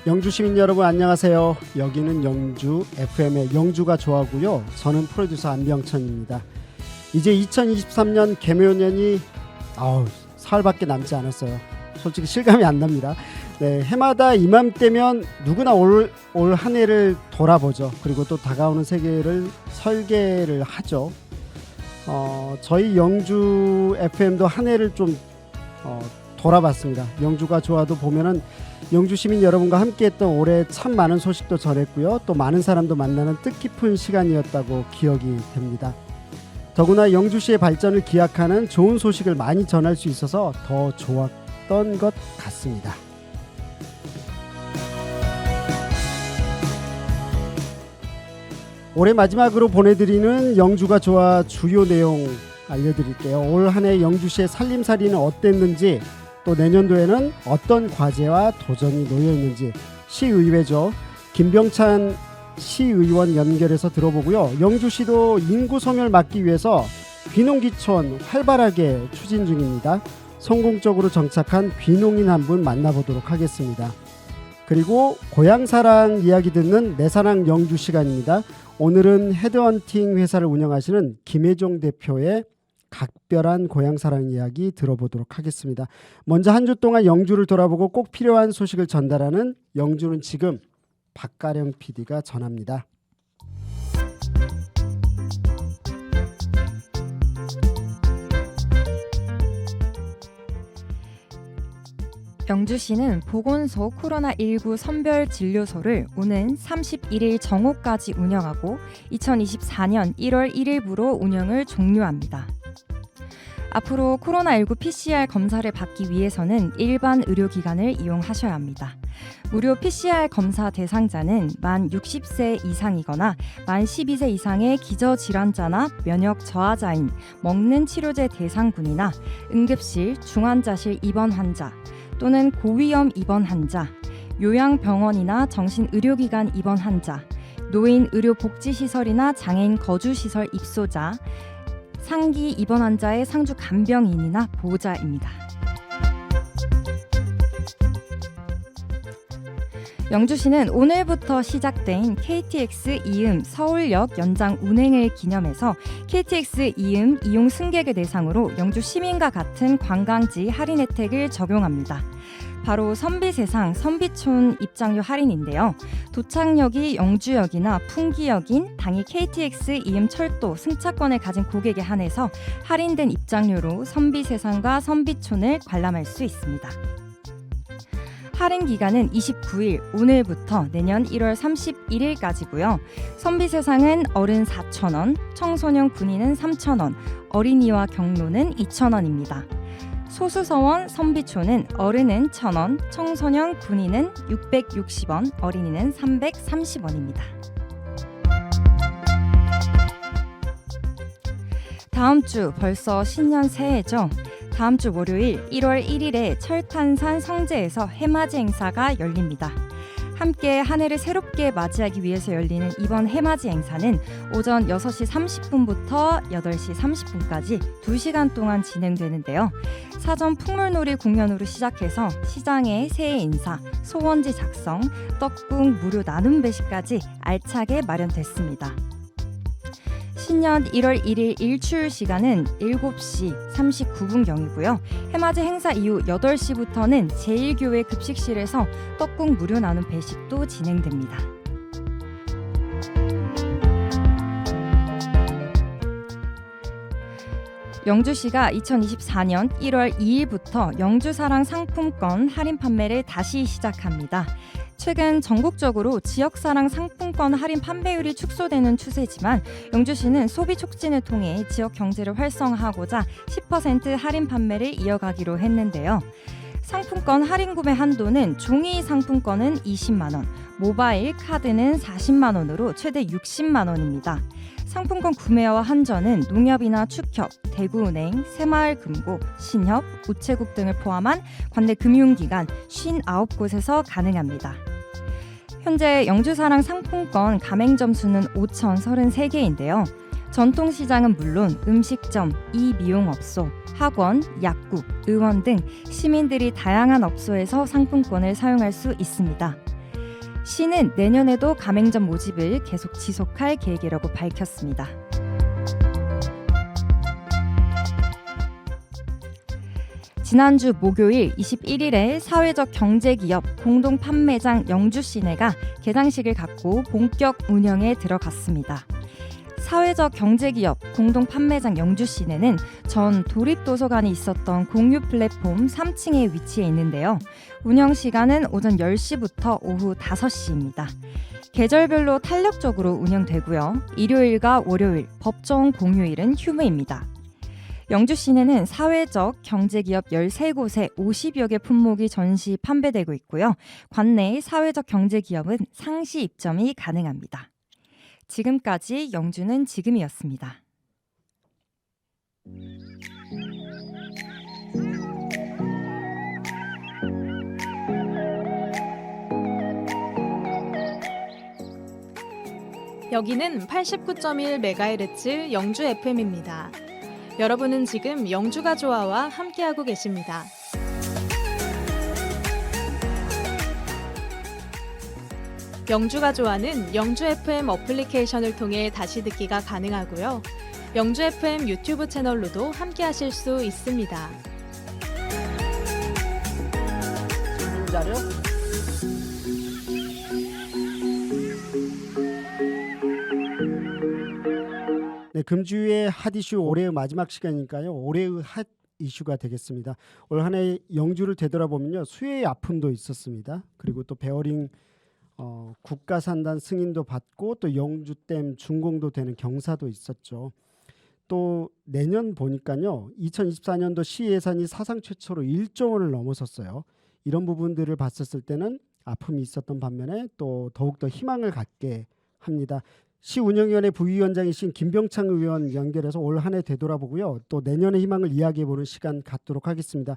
영주 시민 여러분 안녕하세요. 여기는 영주 FM의 영주가 좋아하고요. 저는 프로듀서 안병천입니다. 이제 2023년 개묘년이 사흘밖에 남지 않았어요. 솔직히 실감이 안 납니다. 네, 해마다 이맘때면 누구나 올 한 해를 돌아보죠. 그리고 또 다가오는 세계를 설계를 하죠. 저희 영주 FM도 한 해를 좀 돌아봤습니다. 영주가 좋아도 보면은 영주 시민 여러분과 함께했던 올해 참 많은 소식도 전했고요. 또 많은 사람도 만나는 뜻깊은 시간이었다고 기억이 됩니다. 더구나 영주시의 발전을 기약하는 좋은 소식을 많이 전할 수 있어서 더 좋았던 것 같습니다. 올해 마지막으로 보내드리는 영주가 좋아 주요 내용 알려드릴게요. 올 한 해 영주시의 살림살이는 어땠는지, 또 내년도에는 어떤 과제와 도전이 놓여있는지 시의회죠. 김병찬 시의원 연결해서 들어보고요. 영주시도 인구 소멸 막기 위해서 귀농귀촌 활발하게 추진 중입니다. 성공적으로 정착한 귀농인 한 분 만나보도록 하겠습니다. 그리고 고향사랑 이야기 듣는 내 사랑 영주 시간입니다. 오늘은 헤드헌팅 회사를 운영하시는 김혜종 대표의 각별한 고향사랑 이야기 들어보도록 하겠습니다. 먼저 한 주 동안 영주를 돌아보고 꼭 필요한 소식을 전달하는 영주는 지금 박가령 PD가 전합니다. 영주시는 보건소 코로나19 선별진료소를 오는 31일 정오까지 운영하고 2024년 1월 1일부로 운영을 종료합니다. 앞으로 코로나19 PCR 검사를 받기 위해서는 일반 의료기관을 이용하셔야 합니다. 무료 PCR 검사 대상자는 만 60세 이상이거나 만 12세 이상의 기저질환자나 면역 저하자인, 먹는 치료제 대상군이나 응급실, 중환자실 입원 환자 또는 고위험 입원 환자, 요양병원이나 정신의료기관 입원 환자, 노인 의료복지시설이나 장애인 거주시설 입소자, 상기 입원 환자의 상주 간병인이나 보호자입니다. 영주시는 오늘부터 시작된 KTX 이음 서울역 연장 운행을 기념해서 KTX 이음 이용 승객을 대상으로 영주 시민과 같은 관광지 할인 혜택을 적용합니다. 바로 선비세상 선비촌 입장료 할인인데요. 도착역이 영주역이나 풍기역인 당일 KTX 이음 철도 승차권을 가진 고객에 한해서 할인된 입장료로 선비세상과 선비촌을 관람할 수 있습니다. 할인 기간은 29일 오늘부터 내년 1월 31일까지고요. 선비세상은 어른 4,000원, 청소년 군인은 3,000원, 어린이와 경로는 2,000원입니다. 소수서원 선비촌은 어른은 1,000원, 청소년 군인은 660원, 어린이는 330원입니다. 다음 주 벌써 신년 새해죠. 다음 주 월요일 1월 1일에 철탄산 성제에서 해맞이 행사가 열립니다. 함께 한 해를 새롭게 맞이하기 위해서 열리는 이번 해맞이 행사는 오전 6시 30분부터 8시 30분까지 2시간 동안 진행되는데요. 사전 풍물놀이 공연으로 시작해서 시장의 새해 인사, 소원지 작성, 떡국 무료 나눔 배식까지 알차게 마련됐습니다. 신년 1월 1일 일출 시간은 7시 39분경이고요. 해맞이 행사 이후 8시부터는 제1교회 급식실에서 떡국 무료 나눔 배식도 진행됩니다. 영주시가 2024년 1월 2일부터 영주사랑 상품권 할인 판매를 다시 시작합니다. 최근 전국적으로 지역사랑 상품권 할인 판매율이 축소되는 추세지만 영주시는 소비 촉진을 통해 지역 경제를 활성화하고자 10% 할인 판매를 이어가기로 했는데요. 상품권 할인 구매 한도는 종이 상품권은 20만 원, 모바일 카드는 40만 원으로 최대 60만 원입니다. 상품권 구매와 환전은 농협이나 축협, 대구은행, 새마을금고, 신협, 우체국 등을 포함한 관내 금융기관 59곳에서 가능합니다. 현재 영주사랑 상품권 가맹점 수는 5,033개인데요. 전통시장은 물론 음식점, 이미용업소, 학원, 약국, 의원 등 시민들이 다양한 업소에서 상품권을 사용할 수 있습니다. 시는 내년에도 가맹점 모집을 계속 지속할 계획이라고 밝혔습니다. 지난주 목요일 21일에 사회적 경제기업 공동판매장 영주시내가 개장식을 갖고 본격 운영에 들어갔습니다. 사회적 경제기업 공동판매장 영주시내는 전 도립도서관이 있었던 공유 플랫폼 3층에 위치해 있는데요. 운영 시간은 오전 10시부터 오후 5시입니다. 계절별로 탄력적으로 운영되고요. 일요일과 월요일, 법정 공휴일은 휴무입니다. 영주 시내는 사회적 경제기업 13곳에 50여 개 품목이 전시 판매되고 있고요. 관내 사회적 경제기업은 상시 입점이 가능합니다. 지금까지 영주는 지금이었습니다. 여기는 89.1MHz 영주 FM입니다. 여러분은 지금 영주가 좋아와 함께하고 계십니다. 영주가 좋아는 영주 FM 어플리케이션을 통해 다시 듣기가 가능하고요. 영주 FM 유튜브 채널로도 함께하실 수 있습니다. 자료? 네, 금주의 핫 이슈 올해의 마지막 시간이니까요. 올해의 핫 이슈가 되겠습니다. 올 한 해 영주를 되돌아보면요. 수해의 아픔도 있었습니다. 그리고 또 베어링 국가산단 승인도 받고 또 영주댐 준공도 되는 경사도 있었죠. 또 내년 보니까요. 2024년도 시 예산이 사상 최초로 1조 원을 넘어섰어요. 이런 부분들을 봤었을 때는 아픔이 있었던 반면에 또 더욱더 희망을 갖게 합니다. 시운영위원회 부위원장이신 김병창 의원 연결해서 올 한 해 되돌아보고요. 또 내년의 희망을 이야기해보는 시간 갖도록 하겠습니다.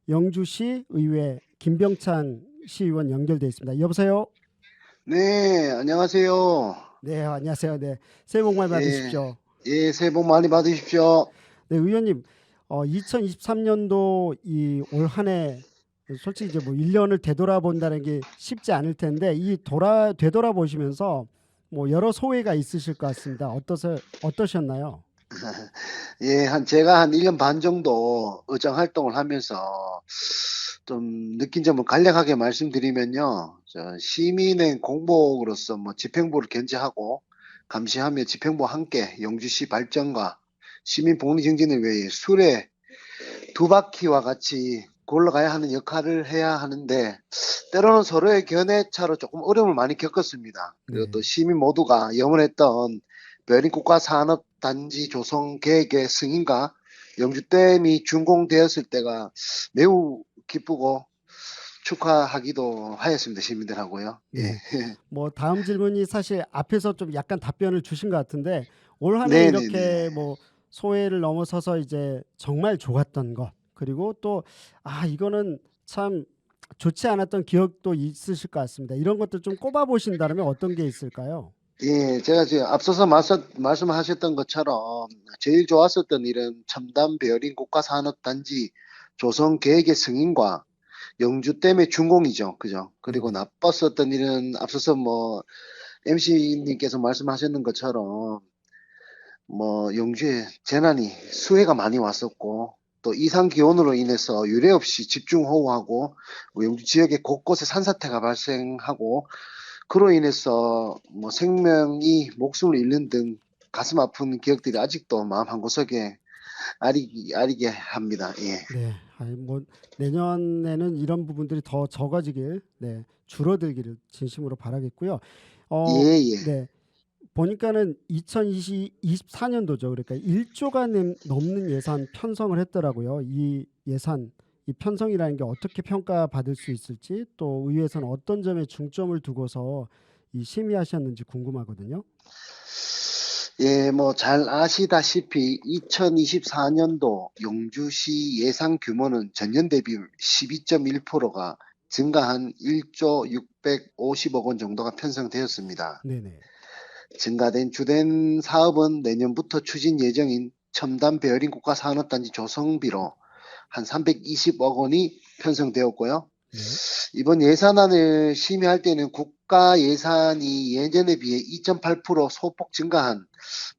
영주시 의회 김병창 시의원 연결돼 있습니다. 여보세요? 네, 안녕하세요. 네, 안녕하세요. 네, 새해 복 많이 예, 받으십시오. 예, 새해 복 많이 받으십시오. 네, 의원님, 2023년도 이 올 한 해 솔직히 이제 뭐 1년을 되돌아본다는 게 쉽지 않을 텐데 이 되돌아보시면서 뭐 여러 소회가 있으실 것 같습니다. 어떠셨나요? 예, 제가 한 1년 반 정도 의정 활동을 하면서 좀 느낀 점을 간략하게 말씀드리면요. 시민의 공복으로서 뭐 집행부를 견제하고 감시하며 집행부와 함께 영주시 발전과 시민 복리 증진을 위해 수레 두 바퀴와 같이 굴러가야 하는 역할을 해야 하는데 때로는 서로의 견해차로 조금 어려움을 많이 겪었습니다. 그리고 또 시민 모두가 염원했던 베어링 국가산업단지 조성 계획의 승인과 영주댐이 준공되었을 때가 매우 기쁘고 축하하기도 하였습니다. 시민들하고요. 네. 예. 뭐 다음 질문이 사실 앞에서 좀 약간 답변을 주신 것 같은데 올 한 해 이렇게 네네네. 뭐 소회를 넘어서서 이제 정말 좋았던 것 그리고 또 이거는 참 좋지 않았던 기억도 있으실 것 같습니다. 이런 것들 좀 꼽아 보신다면 어떤 게 있을까요? 예, 제가 지금 앞서서 말씀하셨던 것처럼 제일 좋았었던 일은 첨단 베어링 국가산업단지 조성 계획의 승인과 영주댐의 준공이죠. 그죠? 그리고 나빴었던 일은 앞서서 뭐 MC님께서 말씀하셨는 것처럼 뭐 영주에 재난이 수해가 많이 왔었고 또 이상 기온으로 인해서 유례 없이 집중호우하고 영주 지역의 곳곳에 산사태가 발생하고 그로 인해서 뭐 생명이 목숨을 잃는 등 가슴 아픈 기억들이 아직도 마음 한구석에 아리게 합니다. 예. 네, 뭐 내년에는 이런 부분들이 더 적어지길, 네, 줄어들기를 진심으로 바라겠고요. 예, 예. 네, 보니까는 2024년도죠. 그러니까 1조가 넘는 예산 편성을 했더라고요. 이 예산, 이 편성이라는 게 어떻게 평가받을 수 있을지 또 의회에서는 어떤 점에 중점을 두고서 이 심의하셨는지 궁금하거든요. 예, 뭐 잘 아시다시피 2024년도 영주시 예산 규모는 전년 대비 12.1%가 증가한 1조 650억 원 정도가 편성되었습니다. 네네. 증가된 주된 사업은 내년부터 추진 예정인 첨단 베어링 국가산업단지 조성비로 한 320억 원이 편성되었고요. 네. 이번 예산안을 심의할 때는 국가 예산이 예년에 비해 2.8% 소폭 증가한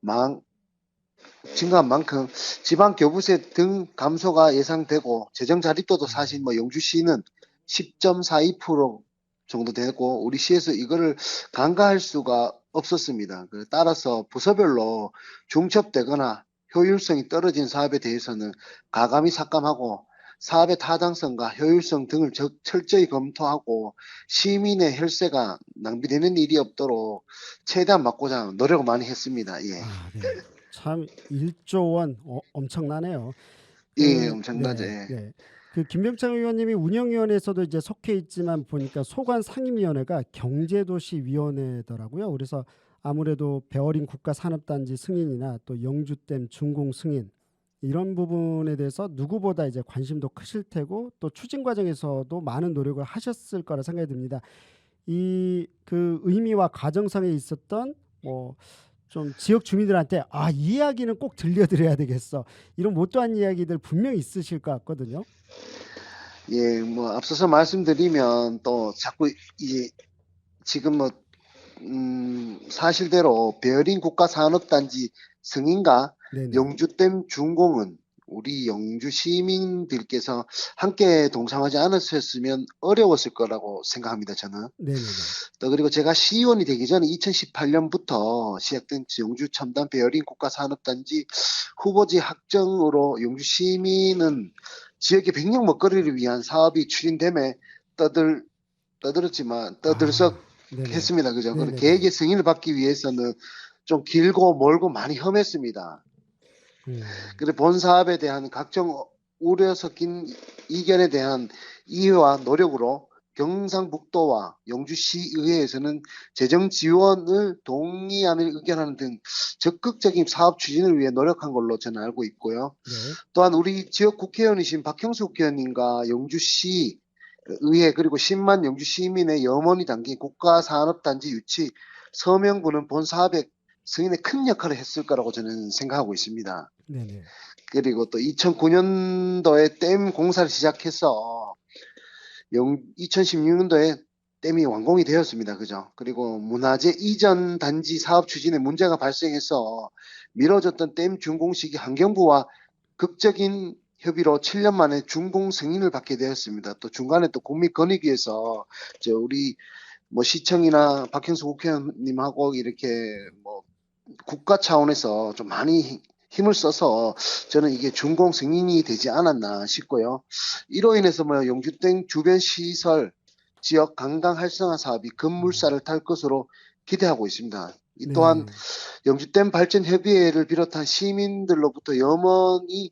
만큼 지방 교부세 등 감소가 예상되고 재정 자립도도 사실 뭐 영주시는 10.42% 정도 되고 우리 시에서 이거를 간과할 수가 없었습니다. 따라서 부서별로 중첩되거나 효율성이 떨어진 사업에 대해서는 가감히 삭감하고 사업의 타당성과 효율성 등을 철저히 검토하고 시민의 혈세가 낭비되는 일이 없도록 최대한 막고자 노력을 많이 했습니다. 예. 아, 네. 참 1조 원 엄청나네요. 예, 그, 엄청나죠. 네, 예. 네. 그 김병창 의원님이 운영위원회에서도 이제 속해 있지만 보니까 소관 상임위원회가 경제도시위원회더라고요. 그래서 아무래도 배어린 국가산업단지 승인이나 또 영주댐 준공 승인 이런 부분에 대해서 누구보다 이제 관심도 크실 테고 또 추진 과정에서도 많은 노력을 하셨을 거라 생각이 듭니다. 이 그 의미와 과정상에 있었던 뭐 좀 지역 주민들한테 이 이야기는 꼭 들려드려야 되겠어. 이런 못다한 이야기들 분명히 있으실 것 같거든요. 예, 뭐 앞서서 말씀드리면 또 자꾸 이 지금 뭐 사실대로 베어링 국가산업단지 승인과 네네. 영주댐 준공은 우리 영주 시민들께서 함께 동참하지 않으셨으면 어려웠을 거라고 생각합니다. 저는. 네네네. 또 그리고 제가 시의원이 되기 전에 2018년부터 시작된 영주 첨단 베어링 국가산업단지 후보지 확정으로 영주 시민은 지역의 백년 먹거리를 위한 사업이 추진됨에 떠들썩 네네. 했습니다. 그죠? 그 네네네. 계획의 승인을 받기 위해서는 좀 길고 멀고 많이 험했습니다. 그래 본 사업에 대한 각종 우려 섞인 이견에 대한 이해와 노력으로 경상북도와 영주시의회에서는 재정 지원을 동의안을 의결하는 등 적극적인 사업 추진을 위해 노력한 걸로 저는 알고 있고요. 네. 또한 우리 지역 국회의원이신 박형수 국회의원님과 영주시 의회 그리고 10만 영주 시민의 염원이 담긴 국가산업단지 유치 서명부는 본 사업의 승인에 큰 역할을 했을 거라고 저는 생각하고 있습니다. 네네. 그리고 또 2009년도에 댐 공사를 시작해서 2016년도에 댐이 완공이 되었습니다. 그죠? 그리고 문화재 이전 단지 사업 추진에 문제가 발생해서 미뤄졌던 댐 준공 시기 환경부와 극적인 협의로 7년 만에 준공 승인을 받게 되었습니다. 또 중간에 또 국민권익위에서 우리 뭐 시청이나 박형수 국회의원님하고 이렇게 뭐 국가 차원에서 좀 많이 힘을 써서 저는 이게 준공 승인이 되지 않았나 싶고요. 이로 인해서 뭐 영주댐 주변 시설 지역 관광 활성화 사업이 급물살을 탈 것으로 기대하고 있습니다. 이 또한 영주댐 발전 협의회를 비롯한 시민들로부터 염원이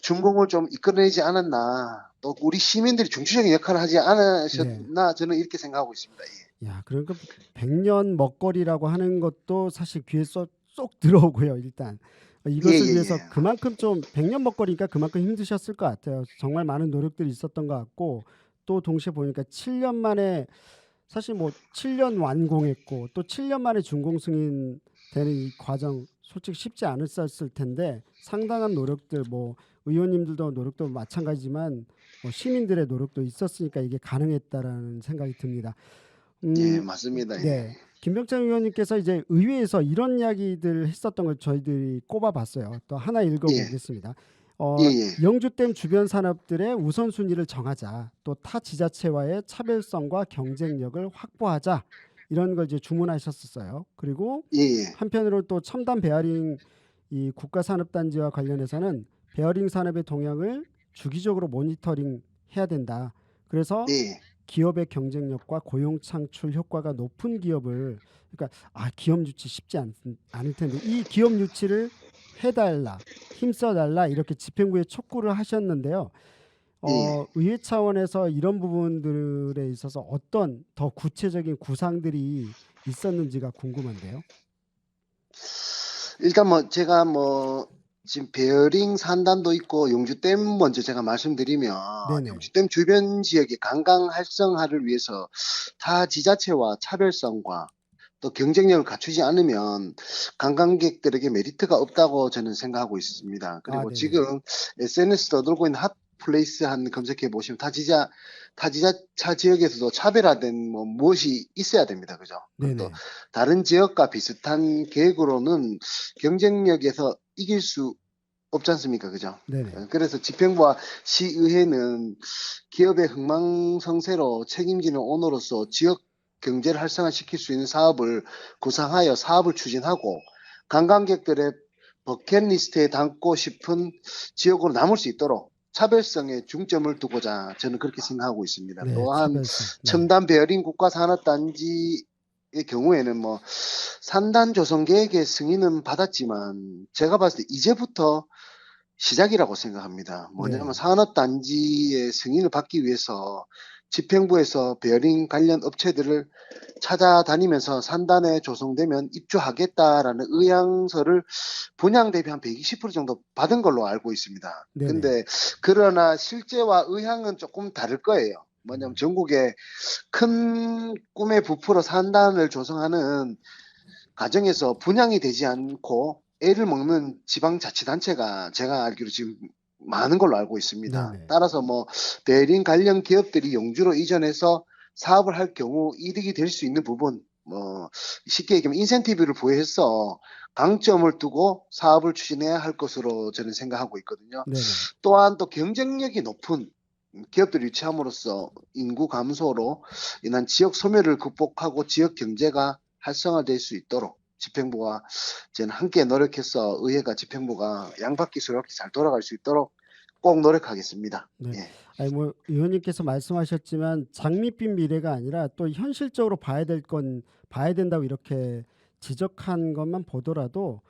준공을 좀 이끌어내지 않았나, 또 우리 시민들이 중추적인 역할을 하지 않으셨나 저는 이렇게 생각하고 있습니다. 예. 야, 그러니까 백년 먹거리라고 하는 것도 사실 귀에 쏙 들어오고요. 일단 이것을 위해서 그만큼 좀 백년 먹거리니까 그만큼 힘드셨을 것 같아요. 정말 많은 노력들이 있었던 것 같고 또 동시에 보니까 7년 만에 사실 뭐 7년 완공했고 또 7년 만에 준공 승인 되는 이 과정 솔직히 쉽지 않았을 텐데 상당한 노력들 뭐 의원님들도 노력도 마찬가지지만 뭐 시민들의 노력도 있었으니까 이게 가능했다라는 생각이 듭니다. 예, 맞습니다. 네. 예. 김병창 의원님께서 이제 의회에서 이런 이야기들 했었던 걸 저희들이 꼽아봤어요. 또 하나 읽어보겠습니다. 영주댐 주변 산업들의 우선순위를 정하자. 또 타 지자체와의 차별성과 경쟁력을 확보하자. 이런 걸 이제 주문하셨었어요. 그리고 한편으로 또 첨단 베어링 이 국가산업단지와 관련해서는 베어링 산업의 동향을 주기적으로 모니터링 해야 된다. 그래서 기업의 경쟁력과 고용 창출 효과가 높은 기업을 그러니까 기업 유치 쉽지 않을 텐데 이 기업 유치를 해달라, 힘써달라 이렇게 집행부에 촉구를 하셨는데요. 의회 차원에서 이런 부분들에 있어서 어떤 더 구체적인 구상들이 있었는지가 궁금한데요. 일단 뭐 제가 뭐 지금 베어링 산단도 있고 영주댐 먼저 제가 말씀드리면 영주댐 주변 지역의 관광 활성화를 위해서 타 지자체와 차별성과 또 경쟁력을 갖추지 않으면 관광객들에게 메리트가 없다고 저는 생각하고 있습니다. 그리고 지금 SNS 떠돌고 있는 핫 플레이스 한 검색해 보시면 타지자차 지역에서도 차별화된 뭐 무엇이 있어야 됩니다. 그죠? 네네. 또 다른 지역과 비슷한 계획으로는 경쟁력에서 이길 수 없지 않습니까? 그죠? 네네. 그래서 집행부와 시의회는 기업의 흥망성쇠로 책임지는 오너로서 지역 경제를 활성화시킬 수 있는 사업을 구상하여 사업을 추진하고 관광객들의 버킷리스트에 담고 싶은 지역으로 남을 수 있도록 차별성에 중점을 두고자 저는 그렇게 생각하고 있습니다. 네, 또한 차별성. 네. 첨단 베어링 국가산업단지의 경우에는 뭐 산단 조성 계획의 승인은 받았지만 제가 봤을 때 이제부터 시작이라고 생각합니다. 뭐냐면 네. 산업단지의 승인을 받기 위해서 집행부에서 베어링 관련 업체들을 찾아다니면서 산단에 조성되면 입주하겠다라는 의향서를 분양 대비 한 120% 정도 받은 걸로 알고 있습니다. 네네. 근데 그러나 실제와 의향은 조금 다를 거예요. 뭐냐면 전국에 큰 꿈에 부풀어 산단을 조성하는 가정에서 분양이 되지 않고 애를 먹는 지방자치단체가 제가 알기로 지금 많은 걸로 알고 있습니다. 네네. 따라서 뭐 베어링 관련 기업들이 영주로 이전해서 사업을 할 경우 이득이 될 수 있는 부분, 뭐 쉽게 얘기하면 인센티브를 부여해서 강점을 두고 사업을 추진해야 할 것으로 저는 생각하고 있거든요. 네네. 또한 또 경쟁력이 높은 기업들이 유치함으로써 인구 감소로 인한 지역 소멸을 극복하고 지역 경제가 활성화될 수 있도록 집행부와 저는 함께 노력해서 의회가 집행부가 양바퀴 잘 돌아갈 수 있도록 꼭 노력하겠습니다. 네. 예. 아니 뭐 의원님께서 말씀하셨지만 장밋빛 미래가 아니라 또 현실적으로 봐야 될 건 봐야 된다고 이렇게 지적한 것만 보더라도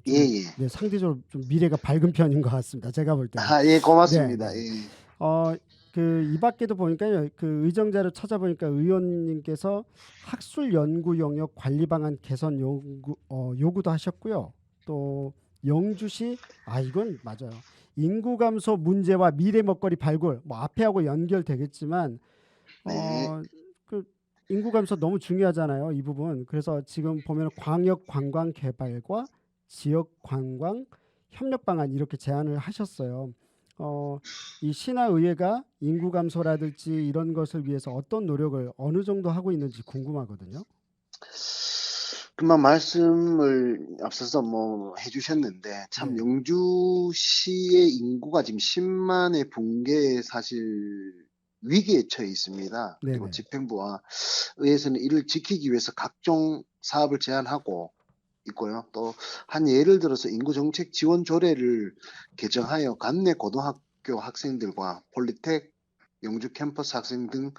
예, 좀 예. 네, 상대적으로 좀 미래가 밝은 편인 것 같습니다. 제가 볼 때는. 아, 예, 네, 고맙습니다. 네. 예. 그 이 밖에도 보니까요. 그 의정자료 찾아보니까 의원님께서 학술 연구 영역 관리 방안 개선 요구도 하셨고요. 또 영주시 이건 맞아요. 인구 감소 문제와 미래 먹거리 발굴 뭐 앞에하고 연결되겠지만 네. 그 인구 감소 너무 중요하잖아요. 이 부분. 그래서 지금 보면 광역 관광 개발과 지역 관광 협력 방안 이렇게 제안을 하셨어요. 이 신화의회가 인구 감소라든지 이런 것을 위해서 어떤 노력을 어느 정도 하고 있는지 궁금하거든요. 그만 말씀을 앞서서 뭐 해주셨는데 참 네. 영주시의 인구가 지금 10만의 붕괴에 사실 위기에 처해 있습니다. 그리고 네네. 집행부와 의회에서는 이를 지키기 위해서 각종 사업을 제안하고 있고요. 또 한 예를 들어서 인구정책 지원 조례를 개정하여 관내 고등학교 학생들과 폴리텍, 영주 캠퍼스 학생 등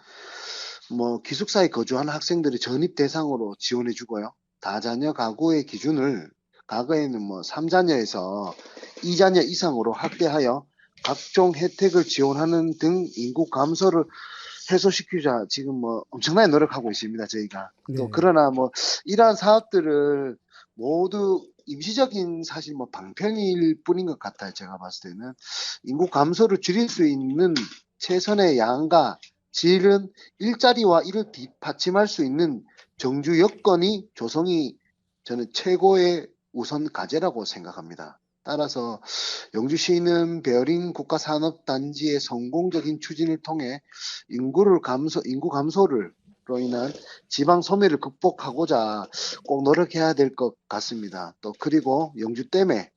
뭐 기숙사에 거주하는 학생들이 전입 대상으로 지원해 주고요. 다자녀 가구의 기준을 과거에는 뭐 3자녀에서 2자녀 이상으로 확대하여 각종 혜택을 지원하는 등 인구 감소를 해소시키자 지금 뭐 엄청나게 노력하고 있습니다. 저희가. 또 네. 그러나 뭐 이러한 사업들을 모두 임시적인 사실 뭐 방편일 뿐인 것 같아요. 제가 봤을 때는 인구 감소를 줄일 수 있는 최선의 양과 질은 일자리와 이를 뒷받침할 수 있는 정주 여건이 조성이 저는 최고의 우선 과제라고 생각합니다. 따라서 영주시는 베어링 국가산업단지의 성공적인 추진을 통해 인구 감소를 로 인한 지방 소멸을 극복하고자 꼭 노력해야 될 것 같습니다. 또 그리고 영주 댐에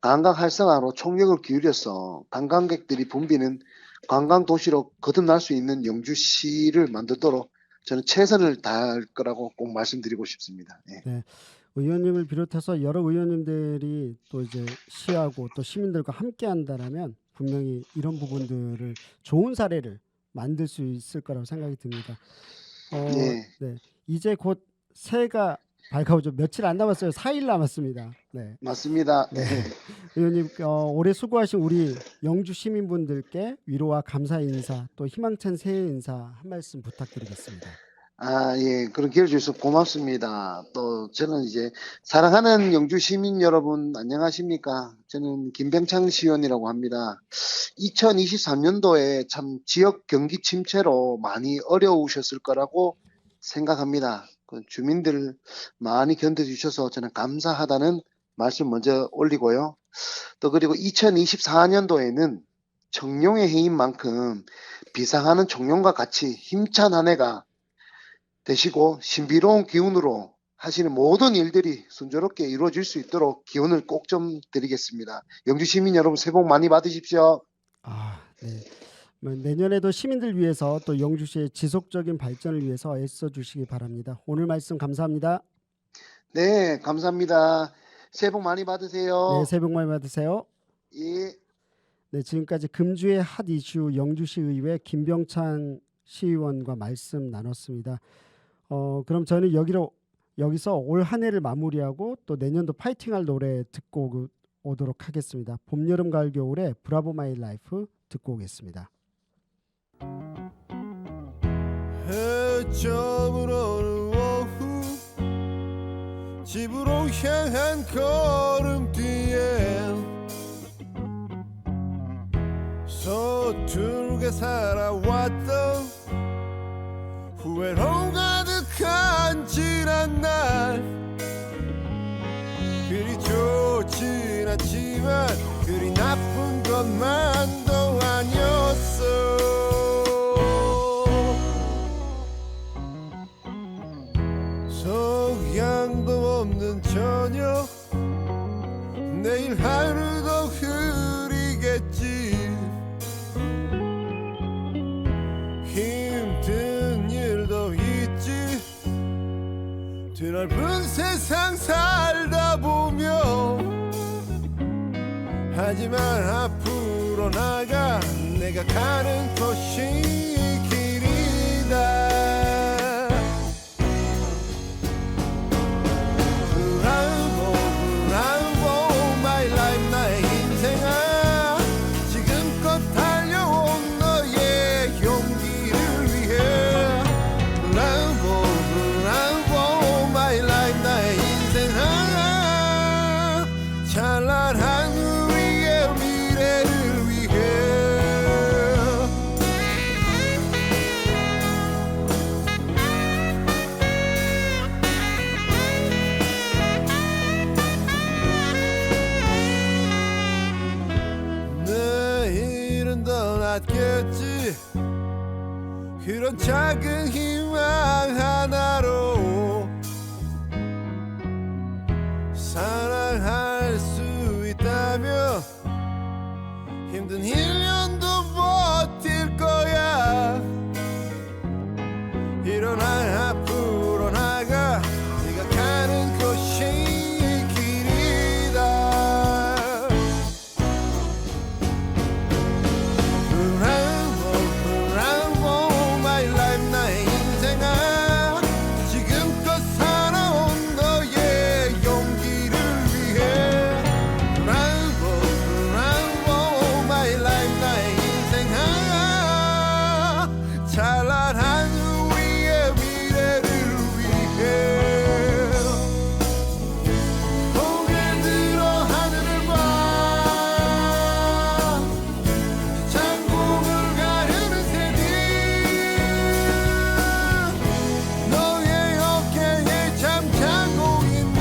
관광 활성화로 총력을 기울여서 관광객들이 붐비는 관광 도시로 거듭날 수 있는 영주시를 만들도록 저는 최선을 다할 거라고 꼭 말씀드리고 싶습니다. 예. 네. 의원님을 비롯해서 여러 의원님들이 또 이제 시하고 또 시민들과 함께 한다라면 분명히 이런 부분들을 좋은 사례를 만들 수 있을 거라고 생각이 듭니다. 예. 네. 이제 곧 새해가 밝아오죠. 며칠 안 남았어요. 4일 남았습니다. 네. 맞습니다. 네. 예. 의원님 올해 수고하신 우리 영주 시민분들께 위로와 감사 인사 또 희망찬 새해 인사 한 말씀 부탁드리겠습니다. 예, 그런 기회를 주셔서 고맙습니다. 또 저는 이제 사랑하는 영주 시민 여러분 안녕하십니까? 저는 김병창 시의원이라고 합니다. 2023년도에 참 지역 경기 침체로 많이 어려우셨을 거라고 생각합니다. 그 주민들 많이 견뎌주셔서 저는 감사하다는 말씀 먼저 올리고요. 또 그리고 2024년도에는 청룡의 해인 만큼 비상하는 청룡과 같이 힘찬 한 해가 되시고 신비로운 기운으로 하시는 모든 일들이 순조롭게 이루어질 수 있도록 기운을 꼭 좀 드리겠습니다. 영주 시민 여러분 새해 복 많이 받으십시오. 네. 내년에도 시민들 위해서 또 영주시의 지속적인 발전을 위해서 애써 주시기 바랍니다. 오늘 말씀 감사합니다. 네, 감사합니다. 새해 복 많이 받으세요. 네, 새해 복 많이 받으세요. 예. 네, 지금까지 금주의 핫 이슈 영주시 의회 김병찬 시의원과 말씀 나눴습니다. 그럼 저는 여기서 올 한 해를 마무리하고 또 내년도 파이팅할 노래 듣고 오도록 하겠습니다. 봄, 여름, 가을, 겨울의 브라보 마이 라이프 듣고 오겠습니다. 해저물어는 오후 집으로 향한 걸음뒤에 서툴게 살아왔던 후회로 가득한 지난 날 그리 좋진 않지만 그리 나쁜 것만도 아니었어. 석양도 없는 저녁 내일 하루도 흐리겠지. 힘든 일도 있지. 드넓은 세상 살다 보면 하지만 앞으로 나가 내가 가는 곳이 길이다. 찬란한 우리의 미래를 위해 내일은 더 낫겠지. 그런 작은 희망 하나로 사랑할 수 있다면 힘든 1년도 버틸 거야. 일어나 앞으로 나가 네가 가는 곳이 길이다. 브라보 my life 나의 인생아 지금껏 살아온 너의 용기를 위해 브라보 my life 나의 인생아 찬란한 우리의 미래를 위해 고개 들어 하늘을 봐 창공을 가르는 새들 너의 어깨에 잠자고 있는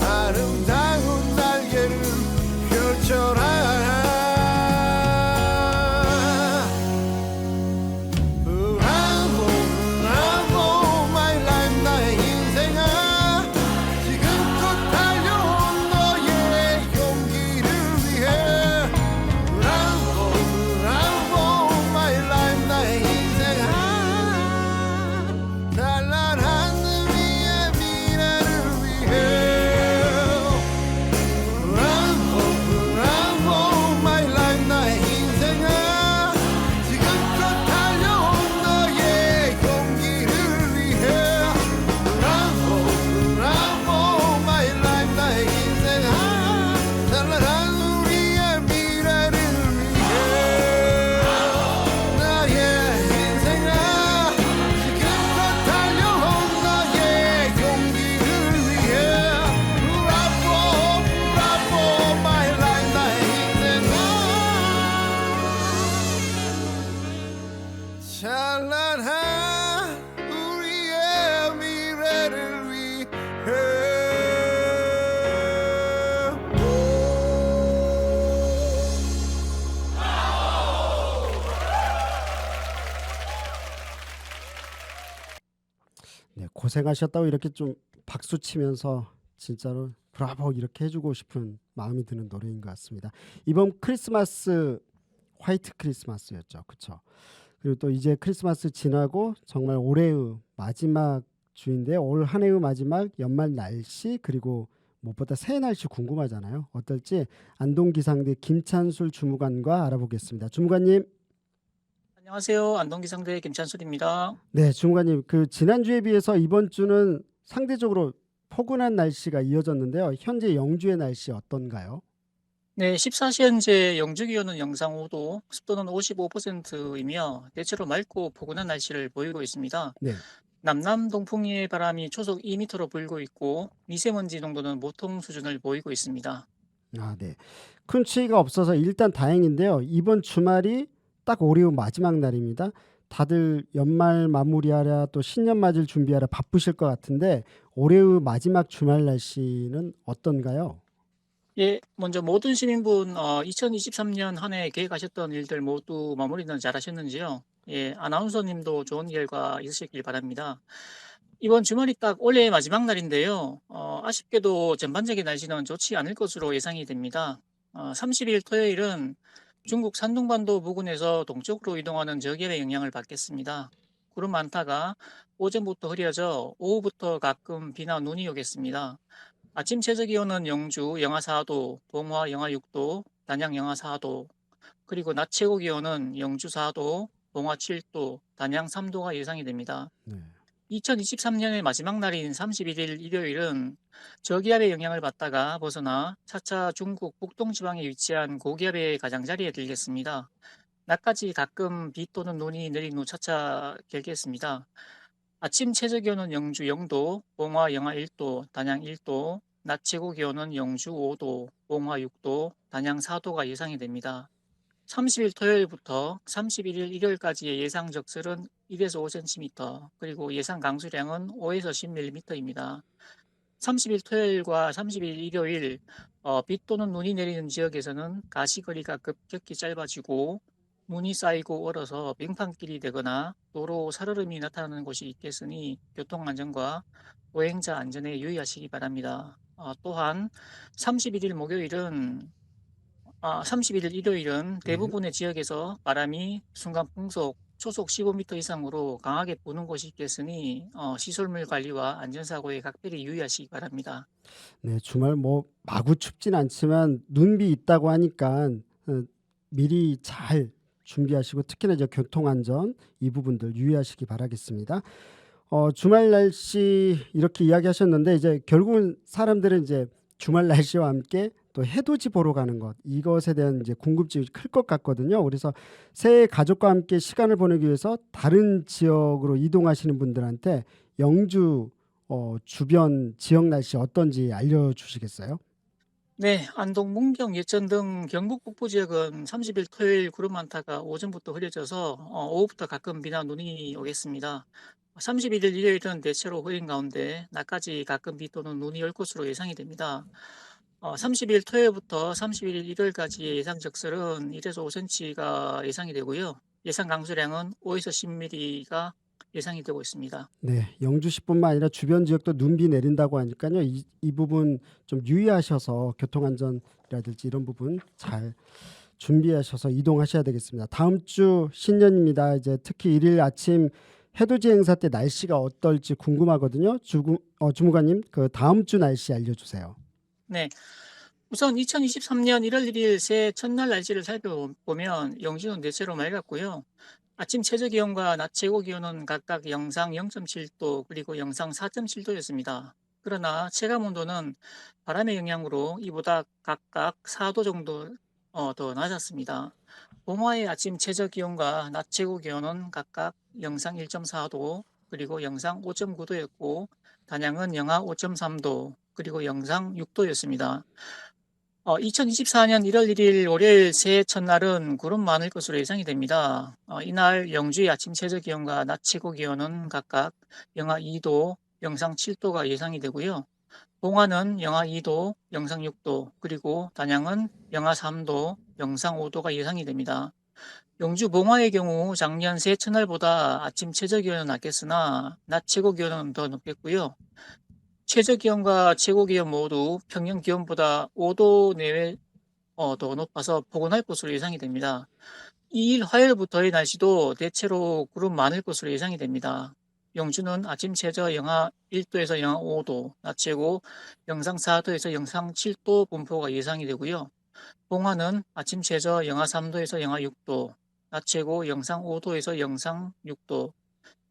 아름다운 날개를 펼쳐라. 브라보 my life 나의 인생아 지금껏 달려온 너의 용기를 위해 브라보 my life 나의 인생아 찬란한 우리의 미래를 위해 브라보 고생하셨다고 이렇게 좀 박수 치면서 진짜로 브라보 이렇게 해주고 싶은 마음이 드는 노래인 것 같습니다. 이번 크리스마스 화이트 크리스마스였죠, 그렇죠? 그리고 또 이제 크리스마스 지나고 정말 올해의 마지막 주인데 올 한 해의 마지막 연말 날씨 그리고 무엇보다 새해 날씨 궁금하잖아요. 어떨지 안동기상대 김찬술 주무관과 알아보겠습니다. 주무관님. 안녕하세요. 안동기상대 김찬술입니다. 네, 주무관님. 그 지난주에 비해서 이번 주는 상대적으로 포근한 날씨가 이어졌는데요. 현재 영주의 날씨 어떤가요? 네, 14시 현재 영주 기온은 영상 5도, 습도는 55%이며 대체로 맑고 포근한 날씨를 보이고 있습니다. 네. 남남 동풍의 바람이 초속 2m로 불고 있고 미세먼지 농도는 보통 수준을 보이고 있습니다. 아, 네. 큰 추위가 없어서 일단 다행인데요. 이번 주말이 딱 올해의 마지막 날입니다. 다들 연말 마무리하랴 또 신년 맞을 준비하랴 바쁘실 것 같은데 올해의 마지막 주말 날씨는 어떤가요? 예, 먼저 모든 시민분 2023년 한 해 계획하셨던 일들 모두 마무리는 잘 하셨는지요? 예, 아나운서님도 좋은 결과 있으시길 바랍니다. 이번 주말이 딱 올해의 마지막 날인데요. 아쉽게도 전반적인 날씨는 좋지 않을 것으로 예상이 됩니다. 30일 토요일은 중국 산둥반도 부근에서 동쪽으로 이동하는 저기압의 영향을 받겠습니다. 구름 많다가 오전부터 흐려져 오후부터 가끔 비나 눈이 오겠습니다. 아침 최저 기온은 영주 영하 4도, 봉화 영하 6도, 단양 영하 4도, 그리고 낮 최고 기온은 영주 4도, 봉화 7도, 단양 3도가 예상이 됩니다. 네. 2023년의 마지막 날인 31일 일요일은 저기압의 영향을 받다가 벗어나 차차 중국 북동지방에 위치한 고기압의 가장자리에 들겠습니다. 낮까지 가끔 비 또는 눈이 내린 후 차차 갤겠습니다. 아침 최저 기온은 영주 0도, 봉화 영하 1도, 단양 1도, 낮 최고 기온은 영주 5도, 봉화 6도, 단양 4도가 예상이 됩니다. 30일 토요일부터 31일 일요일까지의 예상 적설은 1에서 5cm, 그리고 예상 강수량은 5에서 10mm입니다. 30일 토요일과 30일 일요일 비 또는 눈이 내리는 지역에서는 가시거리가 급격히 짧아지고 눈이 쌓이고 얼어서 빙판길이 되거나 도로 살얼음이 나타나는 곳이 있겠으니 교통안전과 보행자 안전에 유의하시기 바랍니다. 또한 31일 목요일은 31일 일요일은 대부분의 지역에서 바람이 순간 풍속 초속 15m 이상으로 강하게 부는 곳이 있겠으니 시설물 관리와 안전사고에 각별히 유의하시기 바랍니다. 네, 주말 뭐 마구 춥진 않지만 눈비 있다고 하니까 미리 잘 준비하시고 특히나 이제 교통안전 이 부분들 유의하시기 바라겠습니다. 주말 날씨 이렇게 이야기하셨는데 이제 결국은 사람들은 이제 주말 날씨와 함께 또 해돋이 보러 가는 것 이것에 대한 이제 궁금증이 클 것 같거든요. 그래서 새해 가족과 함께 시간을 보내기 위해서 다른 지역으로 이동하시는 분들한테 영주 주변 지역 날씨 어떤지 알려주시겠어요? 네, 안동, 문경, 예천 등 경북 북부 지역은 30일 토요일 구름 많다가 오전부터 흐려져서 오후부터 가끔 비나 눈이 오겠습니다. 31일 일요일은 대체로 흐린 가운데 낮까지 가끔 비 또는 눈이 올 것으로 예상이 됩니다. 30일 토요일부터 31일 일요일까지의 예상 적설은 1에서 5cm가 예상이 되고요. 예상 강수량은 5에서 10mm가 예상이 되고 있습니다. 네, 영주시뿐만 아니라 주변 지역도 눈비 내린다고 하니까요. 이 부분 좀 유의하셔서 교통안전이라든지 이런 부분 잘 준비하셔서 이동하셔야 되겠습니다. 다음 주 신년입니다. 이제 특히 일일 아침 해돋이 행사 때 날씨가 어떨지 궁금하거든요. 주무관님, 그 다음 주 날씨 알려주세요. 네. 우선 2023년 1월 1일 새해 첫날 날씨를 살펴보면 영주는 대체로 맑았고요. 아침 최저 기온과 낮 최고 기온은 각각 영상 0.7도 그리고 영상 4.7도였습니다. 그러나 체감 온도는 바람의 영향으로 이보다 각각 4도 정도 더 낮았습니다. 봉화의 아침 최저 기온과 낮 최고 기온은 각각 영상 1.4도 그리고 영상 5.9도였고 단양은 영하 5.3도 그리고 영상 6도였습니다. 2024년 1월 1일 월요일 새해 첫날은 구름 많을 것으로 예상이 됩니다. 이날 영주의 아침 최저 기온과 낮 최고 기온은 각각 영하 2도, 영상 7도가 예상이 되고요. 봉화는 영하 2도, 영상 6도, 그리고 단양은 영하 3도, 영상 5도가 예상이 됩니다. 영주 봉화의 경우 작년 새 첫날보다 아침 최저 기온은 낮겠으나 낮 최고 기온은 더 높겠고요. 최저 기온과 최고 기온 모두 평년 기온보다 5도 내외 더 높아서 포근할 것으로 예상이 됩니다. 2일 화요일부터의 날씨도 대체로 구름 많을 것으로 예상이 됩니다. 영주는 아침 최저 영하 1도에서 영하 5도, 낮 최고 영상 4도에서 영상 7도 분포가 예상이 되고요. 봉화는 아침 최저 영하 3도에서 영하 6도, 낮 최고 영상 5도에서 영상 6도,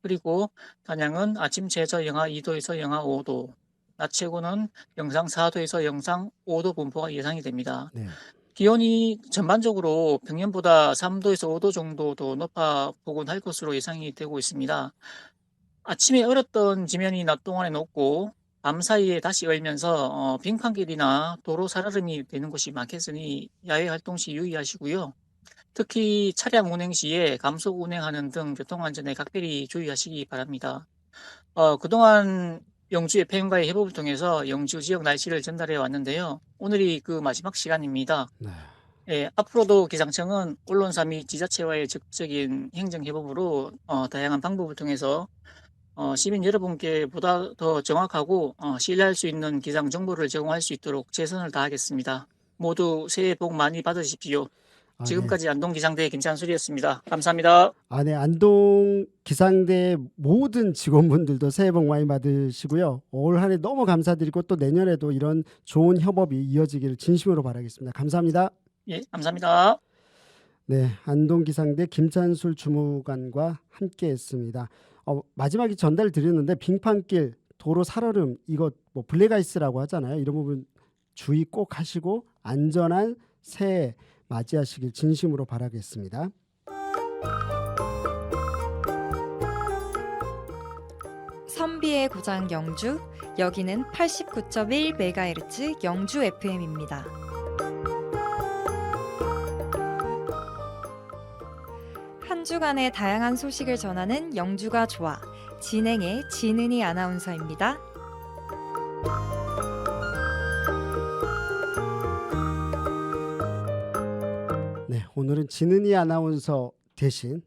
그리고 단양은 아침 최저 영하 2도에서 영하 5도, 낮 최고는 영상 4도에서 영상 5도 분포가 예상이 됩니다. 네. 기온이 전반적으로 평년보다 3도에서 5도 정도 더 높아 포근할 것으로 예상이 되고 있습니다. 아침에 얼었던 지면이 낮 동안에 녹고 밤 사이에 다시 얼면서 빙판길이나 도로 살얼음이 되는 곳이 많겠으니 야외 활동 시 유의하시고요. 특히 차량 운행 시에 감속 운행하는 등 교통안전에 각별히 주의하시기 바랍니다. 그동안 영주 FM과의 협업을 통해서 영주 지역 날씨를 전달해 왔는데요. 오늘이 그 마지막 시간입니다. 네. 예, 앞으로도 기상청은 언론사 및 지자체와의 적극적인 행정 협업으로 다양한 방법을 통해서 시민 여러분께 보다 더 정확하고 신뢰할 수 있는 기상 정보를 제공할 수 있도록 최선을 다하겠습니다. 모두 새해 복 많이 받으십시오. 아, 네. 지금까지 안동기상대 김찬술이었습니다. 감사합니다. 아, 네. 안동 기상대 모든 직원분들도 새해 복 많이 받으시고요. 올 한 해 너무 감사드리고 또 내년에도 이런 좋은 협업이 이어지기를 진심으로 바라겠습니다. 감사합니다. 예, 감사합니다. 네, 안동 기상대 김찬술 주무관과 함께했습니다. 마지막에 전달 드렸는데 빙판길, 도로 살얼음 이거 뭐 블랙아이스라고 하잖아요. 이런 부분 주의 꼭 하시고 안전한 새해 맞이하시길 진심으로 바라겠습니다. 선비의 고장 영주, 여기는 89.1MHz 영주 FM입니다. 한 주간의 다양한 소식을 전하는 영주가 좋아, 진행의 진은희 아나운서입니다. 네, 오늘은 진은희 아나운서 대신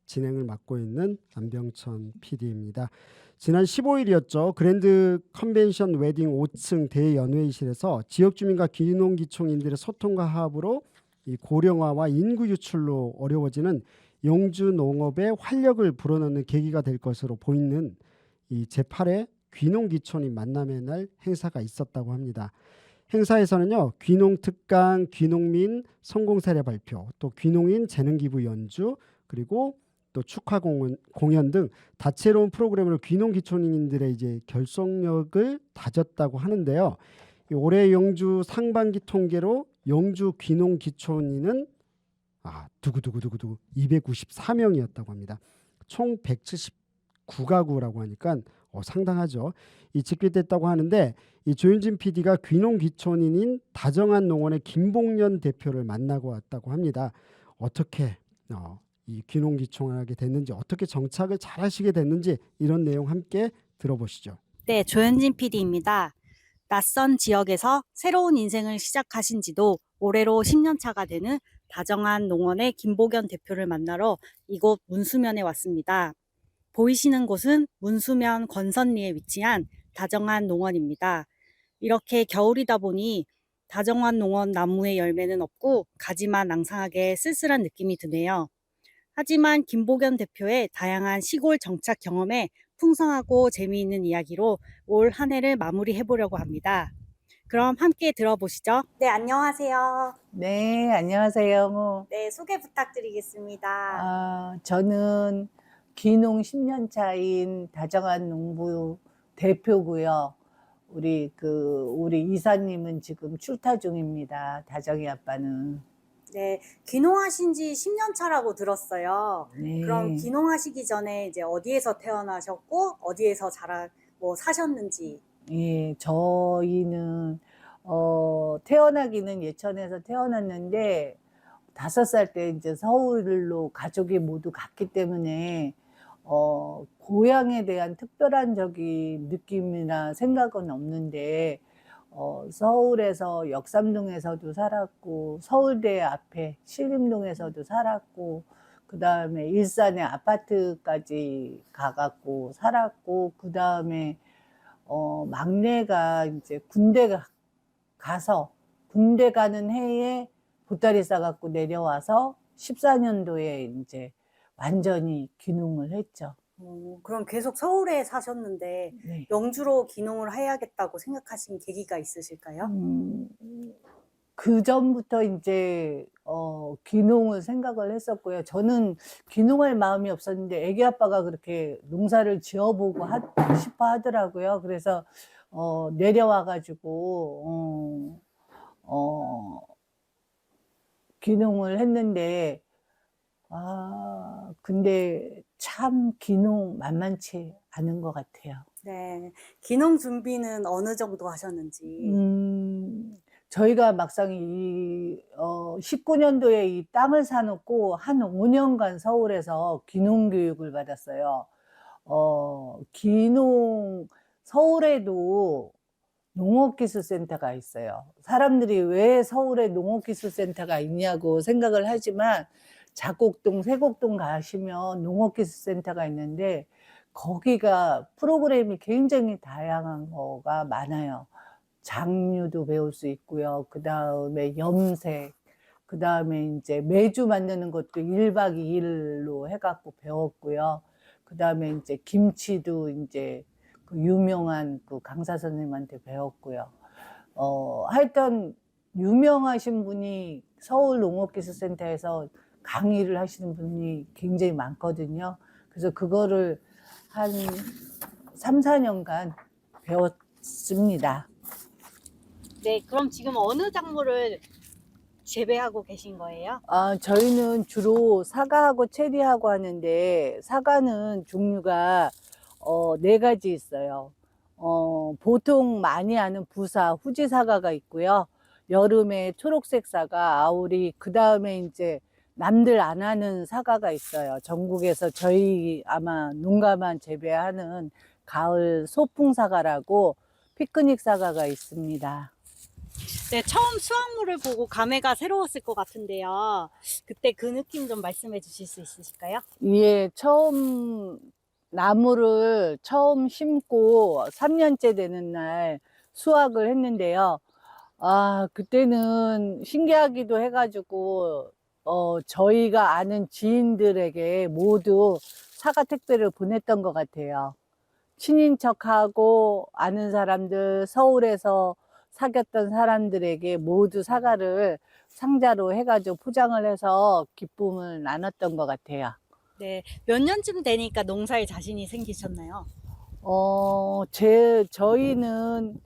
진행을 맡고 있는 안병천 PD입니다. 지난 15일이었죠. 그랜드 컨벤션 웨딩 5층 대연회의실에서 지역 주민과 귀농기촌인들의 소통과 화합으로 이 고령화와 인구 유출로 어려워지는 영주 농업의 활력을 불어넣는 계기가 될 것으로 보이는 이 제8회 귀농귀촌인 만남의 날 행사가 있었다고 합니다. 행사에서는요, 귀농특강, 귀농민 성공 사례 발표, 또 귀농인 재능기부 연주, 그리고 또 축하 공연 등 다채로운 프로그램으로 귀농귀촌인들의 이제 결속력을 다졌다고 하는데요. 올해 영주 상반기 통계로 영주 귀농귀촌인은 두구두구두구두구 294명이었다고 합니다. 총 179가구라고 하니까 상당하죠. 이 집계됐다고 하는데 이 조윤진 PD가 귀농귀촌인인 다정한 농원의 김봉년 대표를 만나고 왔다고 합니다. 어떻게 이 귀농귀촌하게 됐는지, 어떻게 정착을 잘 하시게 됐는지 이런 내용 함께 들어보시죠. 네, 조현진 PD입니다. 낯선 지역에서 새로운 인생을 시작하신 지도 올해로 10년 차가 되는 다정한 농원의 김보견 대표를 만나러 이곳 문수면에 왔습니다. 보이시는 곳은 문수면 건선리에 위치한 다정한 농원입니다. 이렇게 겨울이다 보니 다정한 농원 나무의 열매는 없고 가지만 낭상하게 쓸쓸한 느낌이 드네요. 하지만 김보견 대표의 다양한 시골 정착 경험에 풍성하고 재미있는 이야기로 올 한 해를 마무리해보려고 합니다. 그럼 함께 들어보시죠. 네, 안녕하세요. 네, 안녕하세요. 네, 소개 부탁드리겠습니다. 저는 귀농 10년 차인 다정한 농부 대표고요. 우리 이사님은 지금 출타 중입니다. 다정이 아빠는. 네, 귀농하신 지 10년 차라고 들었어요. 네. 그럼 귀농하시기 전에 이제 어디에서 태어나셨고 어디에서 사셨는지. 예, 저희는 태어나기는 예천에서 태어났는데 5살 때 이제 서울로 가족이 모두 갔기 때문에 고향에 대한 특별한 느낌이나 생각은 없는데 서울에서 역삼동에서도 살았고, 서울대 앞에 신림동에서도 살았고, 그 다음에 일산에 아파트까지 가갖고 살았고, 그 다음에 막내가 이제 가서 군대 가는 해에 보따리 싸갖고 내려와서 14년도에 이제 완전히 귀농을 했죠. 그럼 계속 서울에 사셨는데 네. 영주로 귀농을 해야겠다고 생각하신 계기가 있으실까요? 그 전부터 이제 귀농을 생각을 했었고요. 저는 귀농할 마음이 없었는데 애기 아빠가 그렇게 농사를 지어보고 싶어 하더라고요. 그래서 내려와가지고 귀농을 했는데 근데 참 귀농 만만치 않은 것 같아요. 네. 귀농 준비는 어느 정도 하셨는지. 저희가 막상 19년도에 이 땅을 사놓고 한 5년간 서울에서 귀농 교육을 받았어요. 서울에도 농업기술센터가 있어요. 사람들이 왜 서울에 농업기술센터가 있냐고 생각을 하지만 자곡동, 세곡동 가시면 농업기술센터가 있는데 거기가 프로그램이 굉장히 다양한 거가 많아요. 장류도 배울 수 있고요. 그 다음에 염색, 그 다음에 이제 매주 만드는 것도 1박 2일로 해갖고 배웠고요. 그 다음에 이제 김치도 이제 그 유명한 그 강사 선생님한테 배웠고요. 하여튼 유명하신 분이 서울 농업기술센터에서 강의를 하시는 분이 굉장히 많거든요. 그래서 그거를 한 3, 4년간 배웠습니다. 네, 그럼 지금 어느 작물을 재배하고 계신 거예요? 저희는 주로 사과하고 체리하고 하는데 사과는 종류가 4가지 있어요. 보통 많이 아는 부사, 후지 사과가 있고요. 여름에 초록색 사과, 아오리, 그 다음에 이제 남들 안 하는 사과가 있어요. 전국에서 저희 아마 농가만 재배하는 가을 소풍 사과라고 피크닉 사과가 있습니다. 네, 처음 수확물을 보고 감회가 새로웠을 것 같은데요. 그때 그 느낌 좀 말씀해 주실 수 있으실까요? 예, 나무를 처음 심고 3년째 되는 날 수확을 했는데요. 그때는 신기하기도 해가지고, 저희가 아는 지인들에게 모두 사과 택배를 보냈던 것 같아요. 친인척하고 아는 사람들, 서울에서 사귀었던 사람들에게 모두 사과를 상자로 해가지고 포장을 해서 기쁨을 나눴던 것 같아요. 네, 몇 년쯤 되니까 농사에 자신이 생기셨나요? 저희는,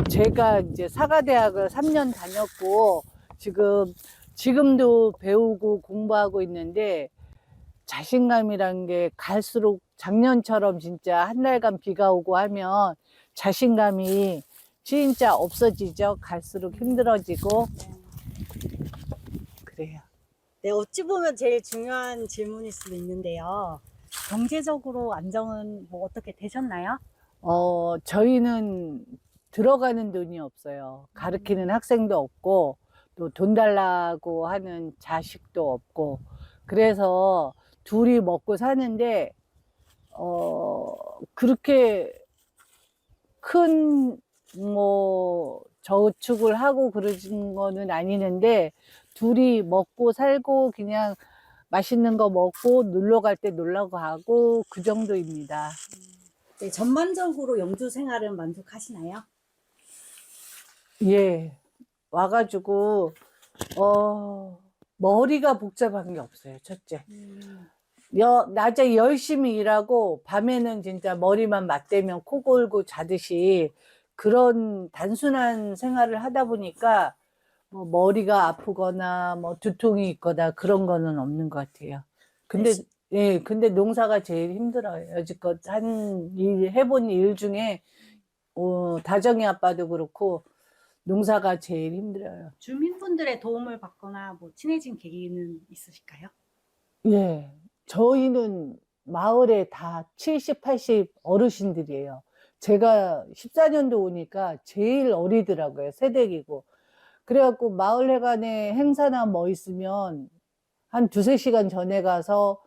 제가 이제 사과대학을 3년 다녔고, 지금도 배우고 공부하고 있는데, 자신감이란 게 갈수록 작년처럼 진짜 한 달간 비가 오고 하면 자신감이 진짜 없어지죠. 갈수록 힘들어지고. 그래요. 네, 어찌 보면 제일 중요한 질문일 수도 있는데요. 경제적으로 안정은 뭐 어떻게 되셨나요? 저희는 들어가는 돈이 없어요. 가르치는 학생도 없고, 또 돈 달라고 하는 자식도 없고, 그래서 둘이 먹고 사는데, 그렇게 큰, 저축을 하고 그러는 거는 아니는데, 둘이 먹고 살고 그냥 맛있는 거 먹고 놀러 갈 때 놀러 가고 그 정도입니다. 네, 전반적으로 영주 생활은 만족하시나요? 예. 와가지고, 머리가 복잡한 게 없어요, 첫째. 낮에 열심히 일하고, 밤에는 진짜 머리만 맞대면 코 골고 자듯이 그런 단순한 생활을 하다 보니까, 뭐 머리가 아프거나, 뭐 두통이 있거나 그런 거는 없는 것 같아요. 근데, 예, 근데 농사가 제일 힘들어요. 여지껏 해본 일 중에, 다정이 아빠도 그렇고, 농사가 제일 힘들어요. 주민분들의 도움을 받거나 뭐 친해진 계기는 있으실까요? 예. 저희는 마을에 다 70, 80 어르신들이에요. 제가 14년도 오니까 제일 어리더라고요. 새댁이고. 그래갖고 마을회관에 행사나 뭐 있으면 한 두세 시간 전에 가서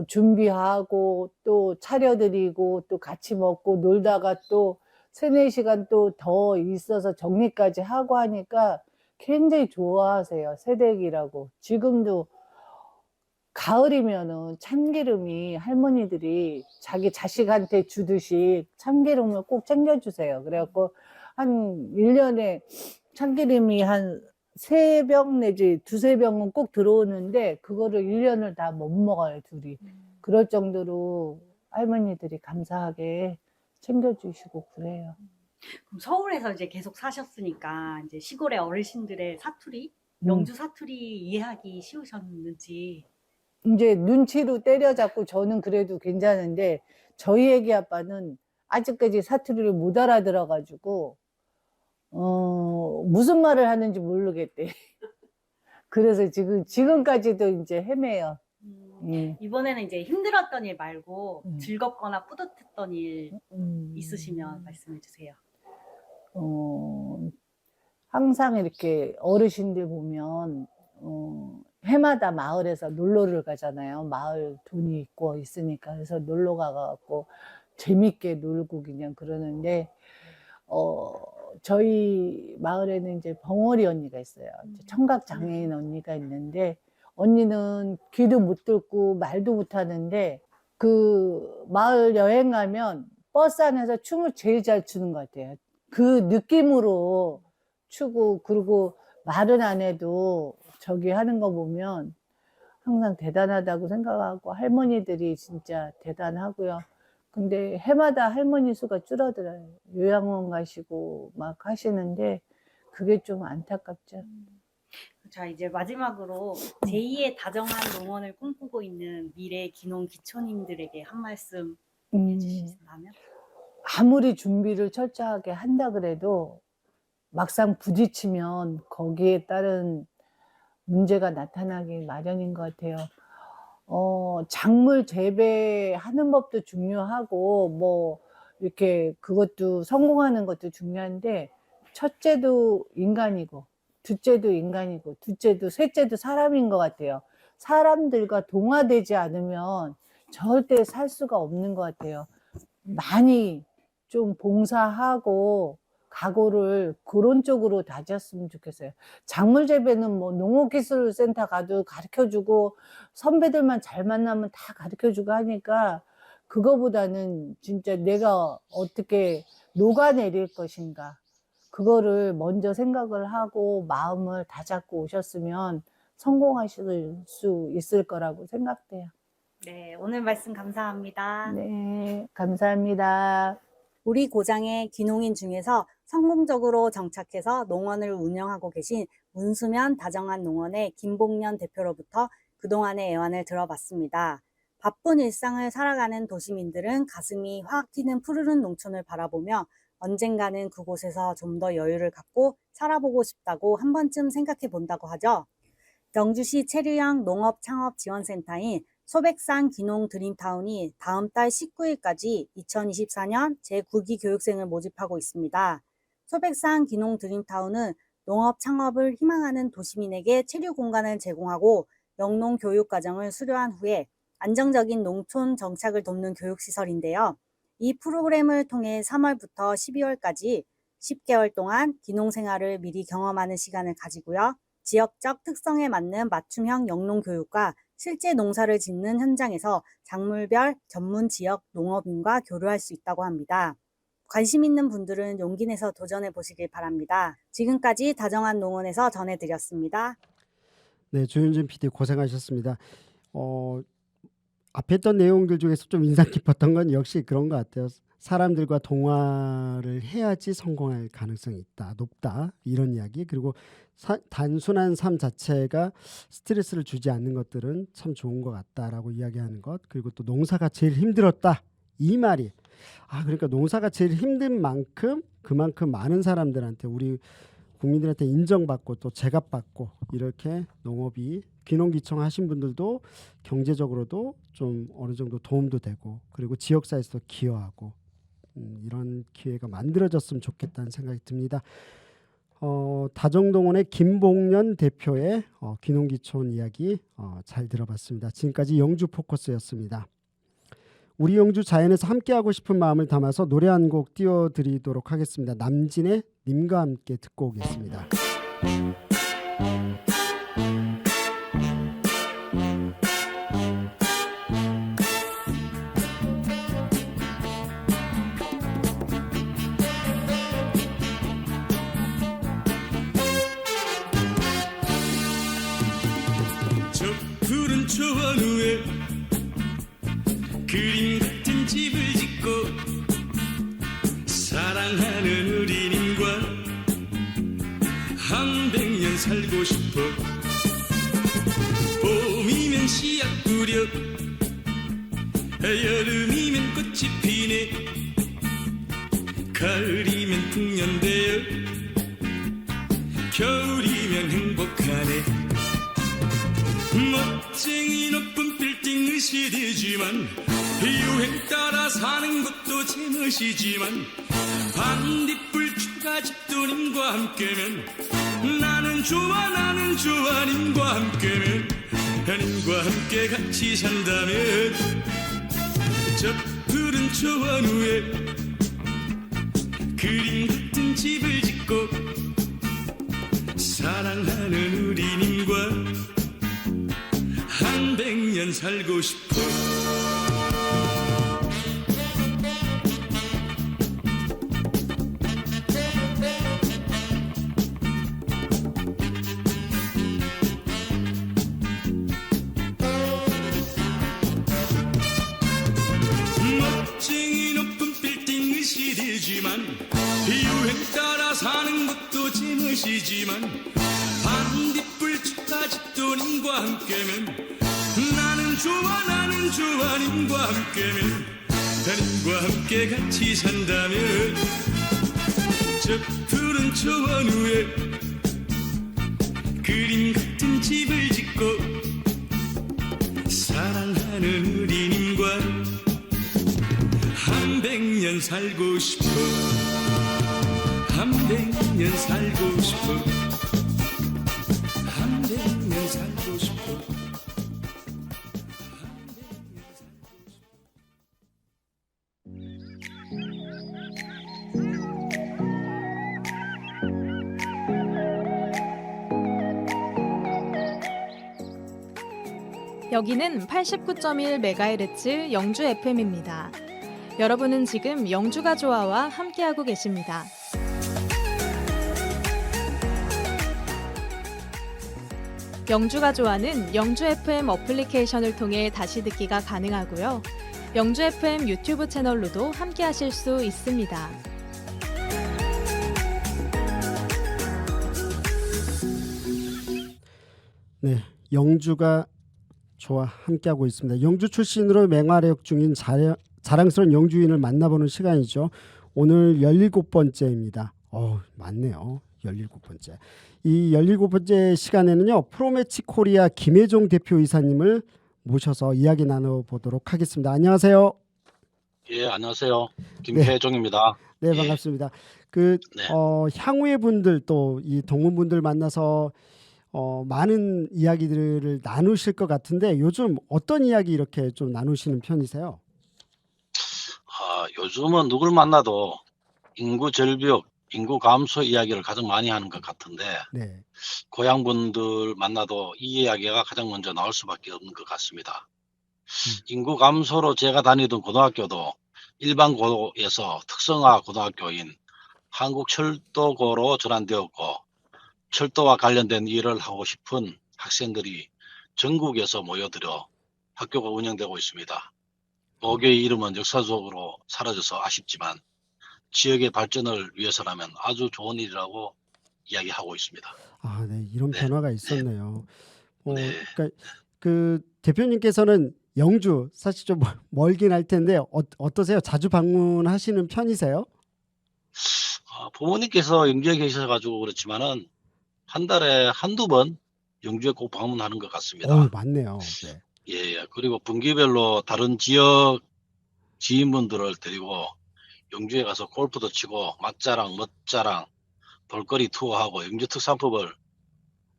준비하고 또 차려드리고 또 같이 먹고 놀다가 또 세네 시간 또 더 있어서 정리까지 하고 하니까 굉장히 좋아하세요. 새댁이라고. 지금도 가을이면은 참기름이 할머니들이 자기 자식한테 주듯이 참기름을 꼭 챙겨주세요. 그래갖고 한 1년에 참기름이 한 3병 내지 두세 병은 꼭 들어오는데 그거를 1년을 다 못 먹어요, 둘이. 그럴 정도로 할머니들이 감사하게 챙겨주시고 그래요. 그럼 서울에서 이제 계속 사셨으니까 이제 시골의 어르신들의 사투리, 음. 영주 사투리 이해하기 쉬우셨는지. 이제 눈치로 때려잡고 저는 그래도 괜찮은데 저희 애기 아빠는 아직까지 사투리를 못 알아들어가지고 무슨 말을 하는지 모르겠대. 그래서 지금까지도 이제 헤매요. 이번에는 이제 힘들었던 일 말고 음. 즐겁거나 뿌듯했던 일 있으시면 말씀해 주세요. 항상 이렇게 어르신들 보면 해마다 마을에서 놀러를 가잖아요. 마을 돈이 있고 있으니까. 그래서 놀러 가갖고 재밌게 놀고 그냥 그러는데 저희 마을에는 이제 벙어리 언니가 있어요. 이제 청각 장애인 언니가 있는데 언니는 귀도 못 듣고 말도 못 하는데 그 마을 여행 가면 버스 안에서 춤을 제일 잘 추는 것 같아요. 그 느낌으로 추고 그리고 말은 안 해도 저기 하는 거 보면 항상 대단하다고 생각하고 할머니들이 진짜 대단하고요. 근데 해마다 할머니 수가 줄어들어요. 요양원 가시고 막 하시는데 그게 좀 안타깝죠. 자, 이제 마지막으로 제2의 다정한 농원을 꿈꾸고 있는 미래 귀농 기촌인들에게 한 말씀 해주신다면? 아무리 준비를 철저하게 한다 그래도 막상 부딪히면 거기에 따른 문제가 나타나기 마련인 것 같아요. 작물 재배하는 법도 중요하고 뭐 이렇게 그것도 성공하는 것도 중요한데 첫째도 인간이고 둘째도 인간이고 둘째도 셋째도 사람인 것 같아요. 사람들과 동화되지 않으면 절대 살 수가 없는 것 같아요. 많이 좀 봉사하고 각오를 그런 쪽으로 다졌으면 좋겠어요. 작물 재배는 뭐 농업기술센터 가도 가르쳐주고 선배들만 잘 만나면 다 가르쳐주고 하니까 그거보다는 진짜 내가 어떻게 녹아내릴 것인가 그거를 먼저 생각을 하고 마음을 다잡고 오셨으면 성공하실 수 있을 거라고 생각돼요. 네, 오늘 말씀 감사합니다. 네, 감사합니다. 우리 고장의 귀농인 중에서 성공적으로 정착해서 농원을 운영하고 계신 문수면 다정한 농원의 김복년 대표로부터 그동안의 애환을 들어봤습니다. 바쁜 일상을 살아가는 도시민들은 가슴이 확 튀는 푸르른 농촌을 바라보며 언젠가는 그곳에서 좀 더 여유를 갖고 살아보고 싶다고 한 번쯤 생각해 본다고 하죠. 영주시 체류형 농업창업지원센터인 소백산 귀농 드림타운이 다음 달 19일까지 2024년 제9기 교육생을 모집하고 있습니다. 소백산 귀농 드림타운은 농업 창업을 희망하는 도시민에게 체류 공간을 제공하고 영농 교육 과정을 수료한 후에 안정적인 농촌 정착을 돕는 교육시설인데요. 이 프로그램을 통해 3월부터 12월까지 10개월 동안 귀농 생활을 미리 경험하는 시간을 가지고요. 지역적 특성에 맞는 맞춤형 영농 교육과 실제 농사를 짓는 현장에서 작물별 전문 지역 농업인과 교류할 수 있다고 합니다. 관심 있는 분들은 용기 내서 도전해 보시길 바랍니다. 지금까지 다정한 농원에서 전해드렸습니다. 네, 조윤진 PD 고생하셨습니다. 앞에 했던 내용들 중에서 좀 인상 깊었던 건 역시 그런 것 같아요. 사람들과 동화를 해야지 성공할 가능성이 있다, 높다 이런 이야기. 그리고 단순한 삶 자체가 스트레스를 주지 않는 것들은 참 좋은 것 같다라고 이야기하는 것. 그리고 또 농사가 제일 힘들었다 이 말이 그러니까 농사가 제일 힘든 만큼 그만큼 많은 사람들한테 우리 국민들한테 인정받고 또 제값받고 이렇게 농업이 귀농귀청 하신 분들도 경제적으로도 좀 어느 정도 도움도 되고 그리고 지역사회에서도 기여하고 이런 기회가 만들어졌으면 좋겠다는 생각이 듭니다. 다정동원의 김봉년 대표의 귀농귀촌 이야기 잘 들어봤습니다. 지금까지 영주 포커스였습니다. 우리 영주 자연에서 함께하고 싶은 마음을 담아서 노래 한 곡 띄워드리도록 하겠습니다. 남진의 님과 함께 듣고 오겠습니다. 저 푸른 초원 위에 그림 같은 집을 짓고 사랑하는 우리님과 한 100년 살고 싶어. 봄이면 씨앗 뿌려 여름이면 꽃이 피네 가을이면 풍년되어 겨울이면 행복하네. 멋쟁이 높은 빌딩 시대지만 유행 따라 사는 것도 제멋이지만 반딧불 추가집도 님과 함께면 나는 좋아 님과 함께면 님과 함께 같이 산다면 저 푸른 초원 위에 그림 같은 집을 짓고 사랑하는 우리님과 한 100년 살고 싶어. 멋쟁이 높은 빌딩 시대지만 유행 따라 사는 것도 제멋이지만 반딧불 축가집도 님과 함께면 나는 좋아 님과 함께면 님과 함께 같이 산다면 저 푸른 초원 위에 그림 같은 집을 짓고 사랑하는 우리님과 한 100년 살고 싶어. 한 100년 살고 싶어. 한 100년 살고 싶어. 여기는 89.1MHz 영주 FM입니다. 여러분은 지금 영주가 좋아와 함께하고 계십니다. 영주가 좋아는 영주 FM 어플리케이션을 통해 다시 듣기가 가능하고요. 영주 FM 유튜브 채널로도 함께하실 수 있습니다. 네, 영주가 저와 함께하고 있습니다. 영주 출신으로 맹활약 중인 자랑스러운 영주인을 만나보는 시간이죠. 오늘 17번째입니다. 많네요. 17번째. 이 17번째 시간에는요. 프로매치 코리아 김혜종 대표이사님을 모셔서 이야기 나눠보도록 하겠습니다. 안녕하세요. 예, 안녕하세요. 김혜종입니다. 네, 예. 반갑습니다. 네. 향후의 분들 또 이 동문분들 만나서 많은 이야기들을 나누실 것 같은데 요즘 어떤 이야기 이렇게 좀 나누시는 편이세요? 요즘은 누굴 만나도 인구 절벽, 인구 감소 이야기를 가장 많이 하는 것 같은데 네. 고향분들 만나도 이 이야기가 가장 먼저 나올 수밖에 없는 것 같습니다. 인구 감소로 제가 다니던 고등학교도 일반 고에서 특성화 고등학교인 한국철도고로 전환되었고 철도와 관련된 일을 하고 싶은 학생들이 전국에서 모여들어 학교가 운영되고 있습니다. 5개의 이름은 역사적으로 사라져서 아쉽지만 지역의 발전을 위해서라면 아주 좋은 일이라고 이야기하고 있습니다. 네, 이런 네. 변화가 있었네요. 네. 그러니까 그 대표님께서는 영주 사실 좀 멀긴 할 텐데 어떠세요? 자주 방문하시는 편이세요? 부모님께서 영주에 계셔가지고 그렇지만은 한 달에 한두 번 영주에 꼭 방문하는 것 같습니다. 맞네요. 네. 예, 그리고 분기별로 다른 지역 지인분들을 데리고 영주에 가서 골프도 치고 맛자랑, 멋자랑, 볼거리 투어하고 영주 특산품을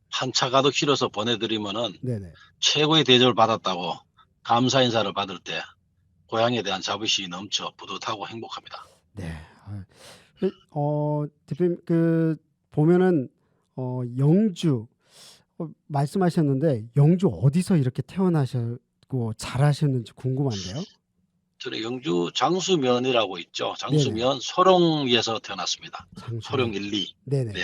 한 차 가득 실어서 보내드리면은 네네. 최고의 대접을 받았다고 감사 인사를 받을 때 고향에 대한 자부심이 넘쳐 뿌듯하고 행복합니다. 네. 대표님 보면은 영주 말씀하셨는데 영주 어디서 이렇게 태어나셨고 잘하셨는지 궁금한데요. 저는 영주 장수면이라고 있죠. 네네. 장수면 소룡에서 태어났습니다. 장수면. 소룡 1, 2. 네네. 네.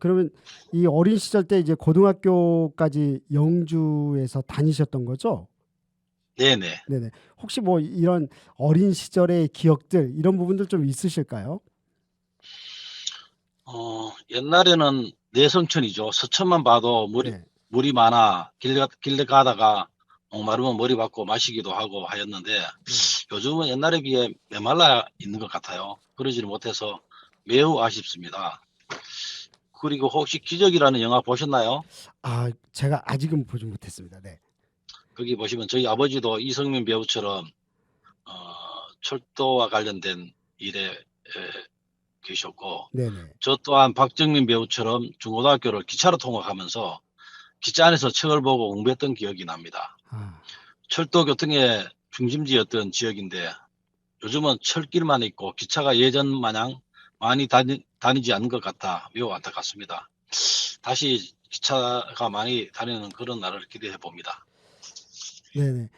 그러면 이 어린 시절 때 이제 고등학교까지 영주에서 다니셨던 거죠? 네네. 네네. 혹시 뭐 이런 어린 시절의 기억들 이런 부분들 좀 있으실까요? 옛날에는 내성천이죠. 서천만 봐도 네. 물이 많아 길에 가다가 마르면 머리 받고 마시기도 하고 하였는데 요즘은 옛날에 비해 메말라 있는 것 같아요. 그러지를 못해서 매우 아쉽습니다. 그리고 혹시 기적이라는 영화 보셨나요? 아, 제가 아직은 보지 못했습니다. 네. 거기 보시면 저희 아버지도 이성민 배우처럼 철도와 관련된 일에 계셨고 네네. 저 또한 박정민 배우처럼 중고등학교를 기차로 통학하면서 기차 안에서 책을 보고 공부했던 기억이 납니다. 아, 철도 교통의 중심지였던 지역인데 요즘은 철길만 있고 기차가 예전 마냥 많이 다니지 않는 것 같아 매우 안타깝습니다. 다시 기차가 많이 다니는 그런 날을 기대해 봅니다. 네네.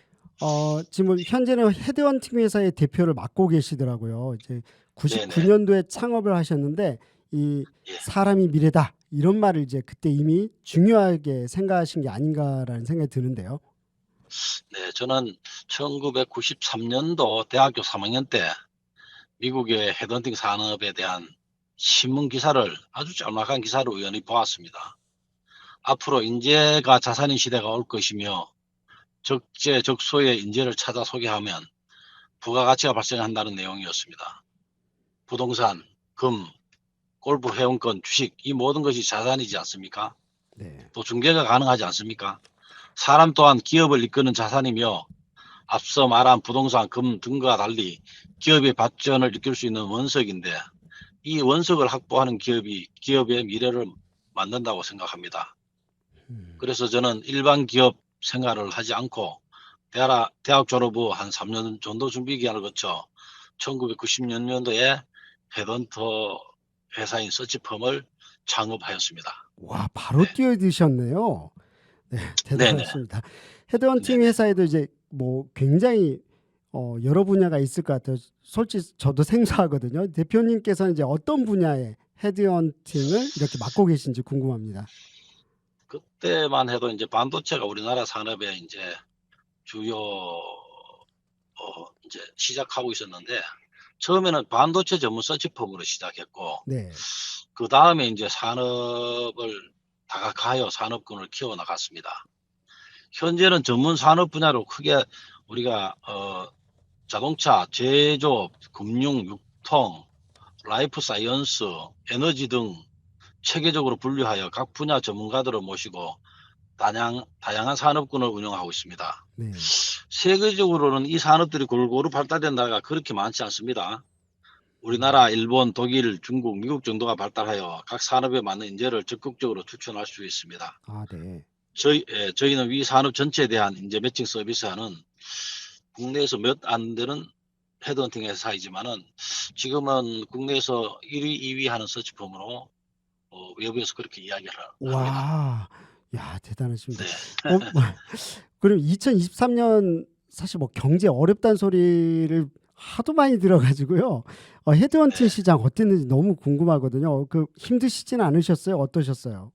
지금 현재는 헤드헌팅 회사의 대표를 맡고 계시더라고요. 이제 네네. 99년도에 창업을 하셨는데 이 예. 사람이 미래다 이런 말을 이제 그때 이미 중요하게 생각하신 게 아닌가라는 생각이 드는데요. 네, 저는 1993년도 대학교 3학년 때 미국의 헤드헌팅 산업에 대한 신문 기사를 아주 짤막한 기사를 우연히 보았습니다. 앞으로 인재가 자산인 시대가 올 것이며 적재적소의 인재를 찾아 소개하면 부가가치가 발생한다는 내용이었습니다. 부동산, 금, 골프 회원권, 주식 이 모든 것이 자산이지 않습니까? 네. 또 중개가 가능하지 않습니까? 사람 또한 기업을 이끄는 자산이며 앞서 말한 부동산, 금 등과 달리 기업의 발전을 이끌 수 있는 원석인데 이 원석을 확보하는 기업이 기업의 미래를 만든다고 생각합니다. 그래서 저는 일반 기업 생활을 하지 않고 대학 졸업 후 한 3년 정도 준비 기간을 거쳐 1990년도에 헤드헌터 회사인 서치펌을 창업하였습니다. 와, 바로 네. 뛰어드셨네요. 네, 네네. 대단하십니다. 헤드헌팅 네네. 회사에도 이제 뭐 굉장히 여러 분야가 있을 것 같아요. 솔직히 저도 생소하거든요. 대표님께서는 이제 어떤 분야의 헤드헌팅을 이렇게 맡고 계신지 궁금합니다. 그때만 해도 이제 반도체가 우리나라 산업의 이제 주요 이제 시작하고 있었는데 처음에는 반도체 전문 서치펌으로 시작했고 네. 그 다음에 이제 산업을 다각화하여 산업군을 키워 나갔습니다. 현재는 전문 산업 분야로 크게 우리가 자동차, 제조업, 금융, 유통, 라이프 사이언스, 에너지 등 체계적으로 분류하여 각 분야 전문가들을 모시고 다양한 산업군을 운영하고 있습니다. 네. 세계적으로는 이 산업들이 골고루 발달된 나라가 그렇게 많지 않습니다. 우리나라, 일본, 독일, 중국, 미국 정도가 발달하여 각 산업에 맞는 인재를 적극적으로 추천할 수 있습니다. 아, 네. 저희는 위 산업 전체에 대한 인재 매칭 서비스하는 국내에서 몇 안 되는 헤드헌팅 회사이지만은 지금은 국내에서 1위, 2위 하는 서치펌으로 외부에서 그렇게 이야기를 합니다. 와, 야, 대단하십니다. 네. 그럼 2023년 사실 뭐 경제 어렵다는 소리를 하도 많이 들어가지고요. 헤드헌팅 네. 시장 어땠는지 너무 궁금하거든요. 힘드시진 않으셨어요? 어떠셨어요?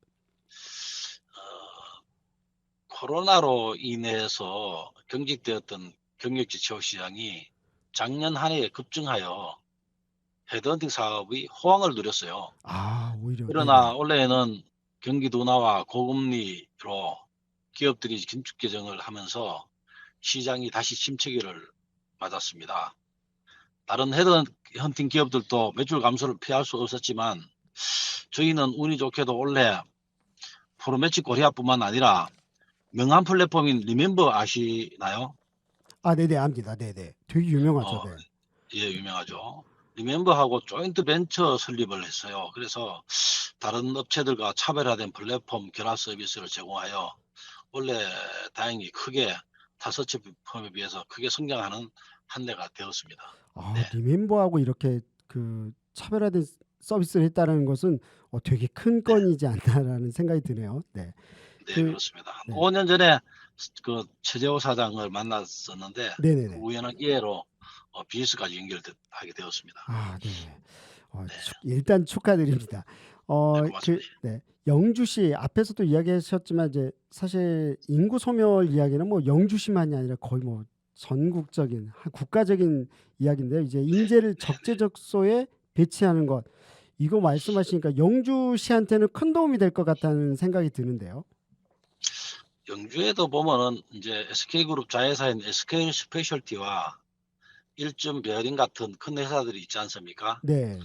코로나로 인해서 경직되었던 경력직 취업 시장이 작년 한 해에 급증하여 헤드헌팅 사업이 호황을 누렸어요. 아, 오히려. 그러나 네네. 올해에는 경기 둔화와 고금리로 기업들이 긴축 개정을 하면서 시장이 다시 침체기를 맞았습니다. 다른 헤드헌팅 기업들도 매출 감소를 피할 수 없었지만 저희는 운이 좋게도 올해 프로매치 코리아뿐만 아니라 명함 플랫폼인 리멤버 아시나요? 아, 네네, 압니다. 네네. 되게 유명하죠. 네. 예, 유명하죠. 리멤버하고 조인트 벤처 설립을 했어요. 그래서 다른 업체들과 차별화된 플랫폼 결합 서비스를 제공하여 원래 다행히 크게 타서치 펌에 비해서 크게 성장하는 한 해가 되었습니다. 네. 리멤버하고 이렇게 그 차별화된 서비스를 했다는 것은 되게 큰 건이지 않나라는 생각이 드네요. 네. 네, 그 그렇습니다. 한 네. 5년 전에 그 최재호 사장을 만났었는데 그 네네네. 우연한 기회로 비즈까지 연결하게 되었습니다. 네. 네. 일단 축하드립니다. 네, 고맙습니다. 영주시 앞에서도 이야기하셨지만 이제 사실 인구 소멸 이야기는 뭐 영주시만이 아니라 거의 뭐 전국적인 국가적인 이야기인데요. 이제 인재를 적재적소에 배치하는 것 이거 말씀하시니까 영주시한테는 큰 도움이 될 것 같다는 생각이 드는데요. 영주에도 보면은 이제 SK그룹 자회사인 SK 스페셜티와 일점 베어링 같은 큰 회사들이 있지 않습니까? 네.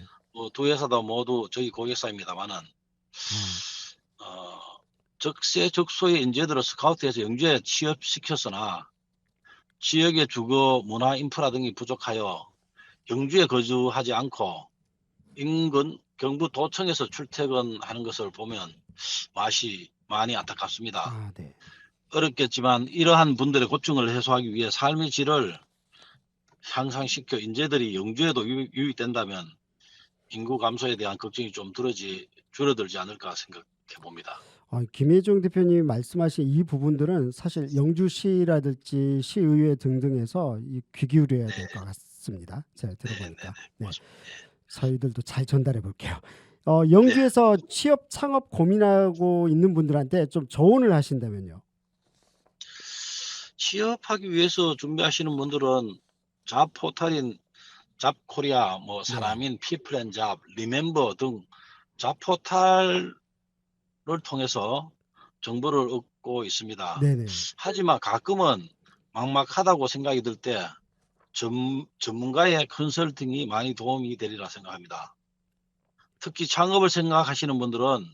두 회사도 모두 저희 고객사입니다만은 적재적소의 인재들을 스카우트해서 영주에 취업시켰으나 지역의 주거, 문화, 인프라 등이 부족하여 영주에 거주하지 않고 인근 경부 도청에서 출퇴근하는 것을 보면 맛이 많이 안타깝습니다. 네. 어렵겠지만 이러한 분들의 고충을 해소하기 위해 삶의 질을 향상시켜 인재들이 영주에도 유입된다면 인구 감소에 대한 걱정이 좀 줄어들지 않을까 생각해 봅니다. 김혜중 대표님이 말씀하신 이 부분들은 사실 영주시라든지 시의회 등등에서 귀 기울여야 될 것 같습니다. 제가 들어보니까. 네. 저희들도 잘 전달해 볼게요. 영주에서 취업 창업 고민하고 있는 분들한테 좀 조언을 하신다면요. 취업하기 위해서 준비하시는 분들은 잡 포털인 잡코리아, 사람인 피플앤잡, 리멤버 등 잡 포털을 통해서 정보를 얻고 있습니다. 네네. 하지만 가끔은 막막하다고 생각이 들 때 전문가의 컨설팅이 많이 도움이 되리라 생각합니다. 특히 창업을 생각하시는 분들은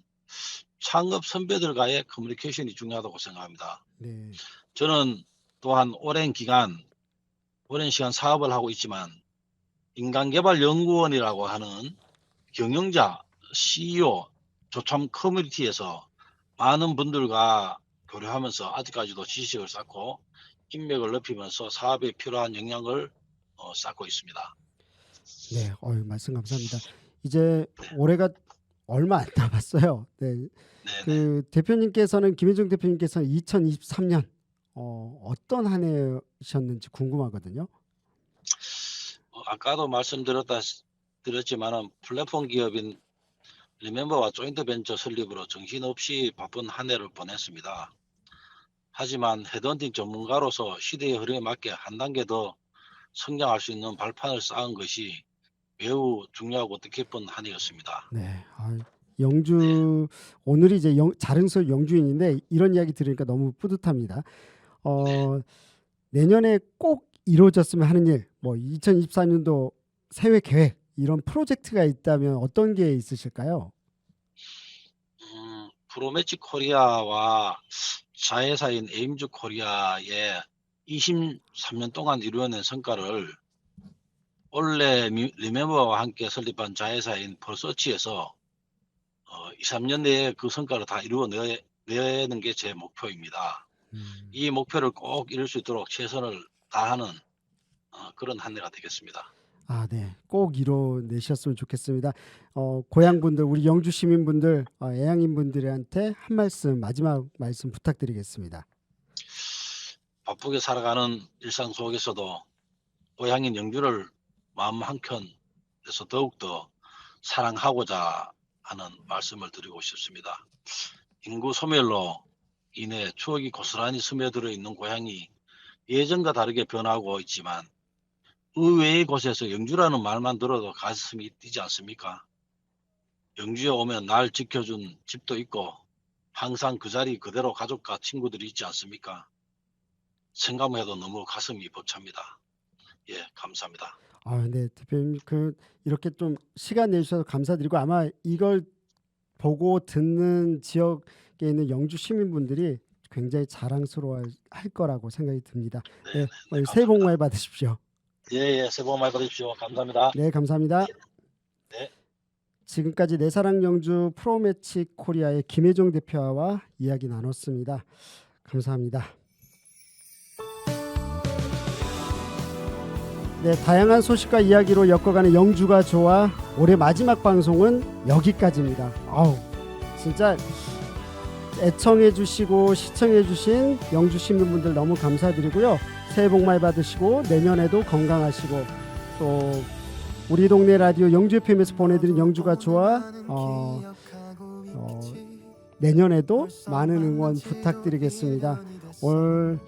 창업 선배들과의 커뮤니케이션이 중요하다고 생각합니다. 네. 저는 또한 오랜 시간 사업을 하고 있지만 인간개발연구원이라고 하는 경영자, CEO, 조참 커뮤니티에서 많은 분들과 교류하면서 아직까지도 지식을 쌓고 인맥을 높이면서 사업에 필요한 역량을 쌓고 있습니다. 네, 말씀 감사합니다. 이제 올해가 얼마 안 남았어요. 네, 대표님께서는 김혜중 대표님께서는 2023년 어떤 한 해셨는지 궁금하거든요. 아까도 말씀드렸지만은 플랫폼 기업인 리멤버와 조인트 벤처 설립으로 정신없이 바쁜 한 해를 보냈습니다. 하지만 헤드헌팅 전문가로서 시대의 흐름에 맞게 한 단계 더 성장할 수 있는 발판을 쌓은 것이 매우 중요하고 뜻깊은 한 해였습니다. 네, 영주 오늘이 이제 자릉서 영주인인데 이런 이야기 들으니까 너무 뿌듯합니다. 내년에 꼭 이루어졌으면 하는 일, 2024년도 새해 계획 이런 프로젝트가 있다면 어떤 게 있으실까요? 프로매치 코리아와 자회사인 에임즈 코리아의 23년 동안 이루어낸 성과를 올해 리멤버와 함께 설립한 자회사인 펄서치에서 2, 3년 내에 그 성과를 다 이루어내는 게 제 목표입니다. 이 목표를 꼭 이룰 수 있도록 최선을 다하는 그런 한 해가 되겠습니다. 네, 꼭 이뤄내셨으면 좋겠습니다. 고향 분들, 우리 영주 시민분들, 애양인 분들한테 한 말씀, 마지막 말씀 부탁드리겠습니다. 바쁘게 살아가는 일상 속에서도 고향인 영주를 마음 한켠에서 더욱더 사랑하고자 하는 말씀을 드리고 싶습니다. 인구 소멸로 인해 추억이 고스란히 스며들어 있는 고향이 예전과 다르게 변하고 있지만 의외의 곳에서 영주라는 말만 들어도 가슴이 뛰지 않습니까? 영주에 오면 날 지켜준 집도 있고 항상 그 자리 그대로 가족과 친구들이 있지 않습니까? 생각만 해도 너무 가슴이 벅찹니다. 예, 감사합니다. 네, 대표님 이렇게 좀 시간 내주셔서 감사드리고 아마 이걸 보고 듣는 지역에 있는 영주 시민분들이 굉장히 자랑스러워할 거라고 생각이 듭니다. 네, 새해 복 많이 받으십시오. 예, 새해 복 많이 받으십시오. 감사합니다. 네, 감사합니다. 네. 지금까지 내 사랑 영주 프로매치 코리아의 김혜종 대표와 이야기 나눴습니다. 감사합니다. 네, 다양한 소식과 이야기로 엮어가는 영주가 좋아 올해 마지막 방송은 여기까지입니다. 아우, 진짜 애청해주시고 시청해주신 영주 시민분들 너무 감사드리고요. 새해 복 많이 받으시고 내년에도 건강하시고 또 우리 동네 라디오 영주 FM에서 보내드린 영주가 좋아 내년에도 많은 응원 부탁드리겠습니다. 올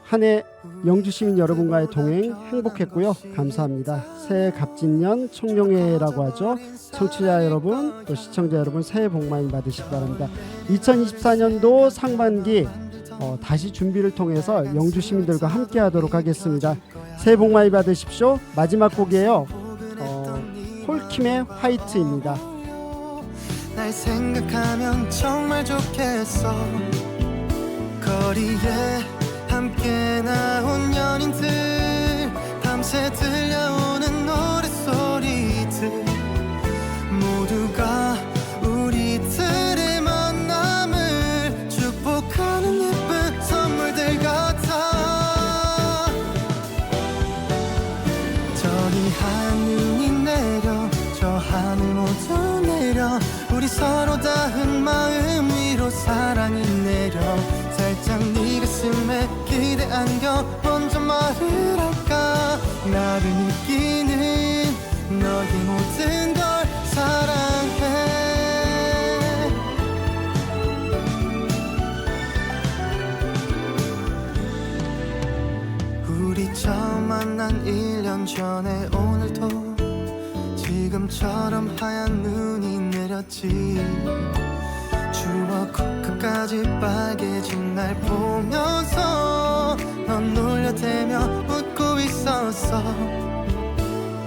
한 해 영주 시민 여러분과의 동행 행복했고요. 감사합니다. 새해 갑진년 총룡회라고 하죠. 청취자 여러분 또 시청자 여러분 새해 복 많이 받으시기 바랍니다. 2024년도 상반기 다시 준비를 통해서 영주 시민들과 함께 하도록 하겠습니다. 새해 복 많이 받으십시오. 마지막 곡이에요. 홀킴의 화이트입니다. 날 생각하면 정말 좋겠어. 거리에 함께 나온 연인들 밤새 들려오는 노랫소리들 모두가 우리들의 만남을 축복하는 예쁜 선물들 같아. 저기 하얀 눈이 내려 저 하늘 모두 내려 우리 서로 닿은 마음 위로 사랑이 내려 살짝 네 가슴에 기대 안겨 먼저 말을 할까. 나를 느끼는 너의 모든 걸 사랑해. 우리 처음 만난 1년 전에 오늘도 지금처럼 하얀 눈이 내렸지. 추억 끝까지 빨개진 날 보면서 넌 놀려대며 웃고 있었어.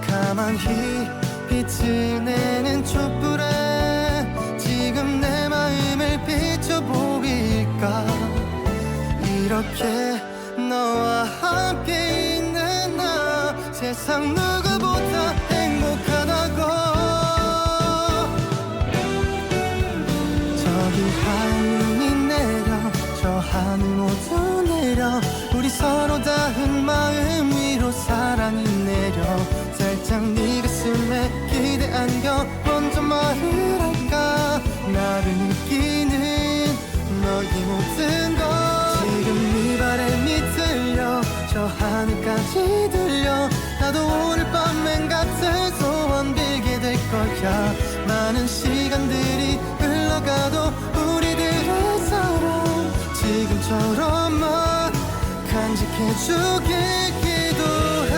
가만히 빛을 내는 촛불에 지금 내 마음을 비춰보일까. 이렇게 너와 함께 있는 나 세상 누구보다 행복하다고. 저기 하얀 눈이 내려 저 하늘 모두 내려 우리 서로 닿은 마음 위로 사랑이 내려 살짝 네 가슴에 기대 안겨 먼저 말을 할까. 나를 느끼는 너의 모든 것 지금 네 바람이 들려 저 하늘까지 들려. 나도 오늘 밤 맹 같은 소원 빌게 될 거야. 많은 시간들이 흘러가도 우리들의 사랑 지금처럼만 간직해주길 기도해.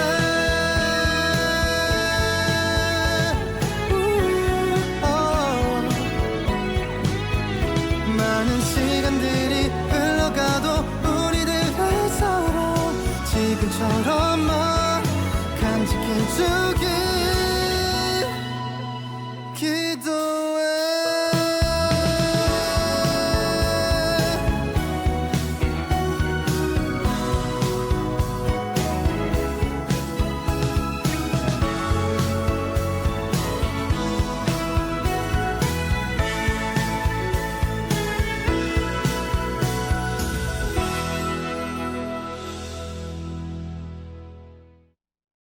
많은 시간들이 흘러가도 우리들의 사랑 지금처럼만 간직해주길 기도해.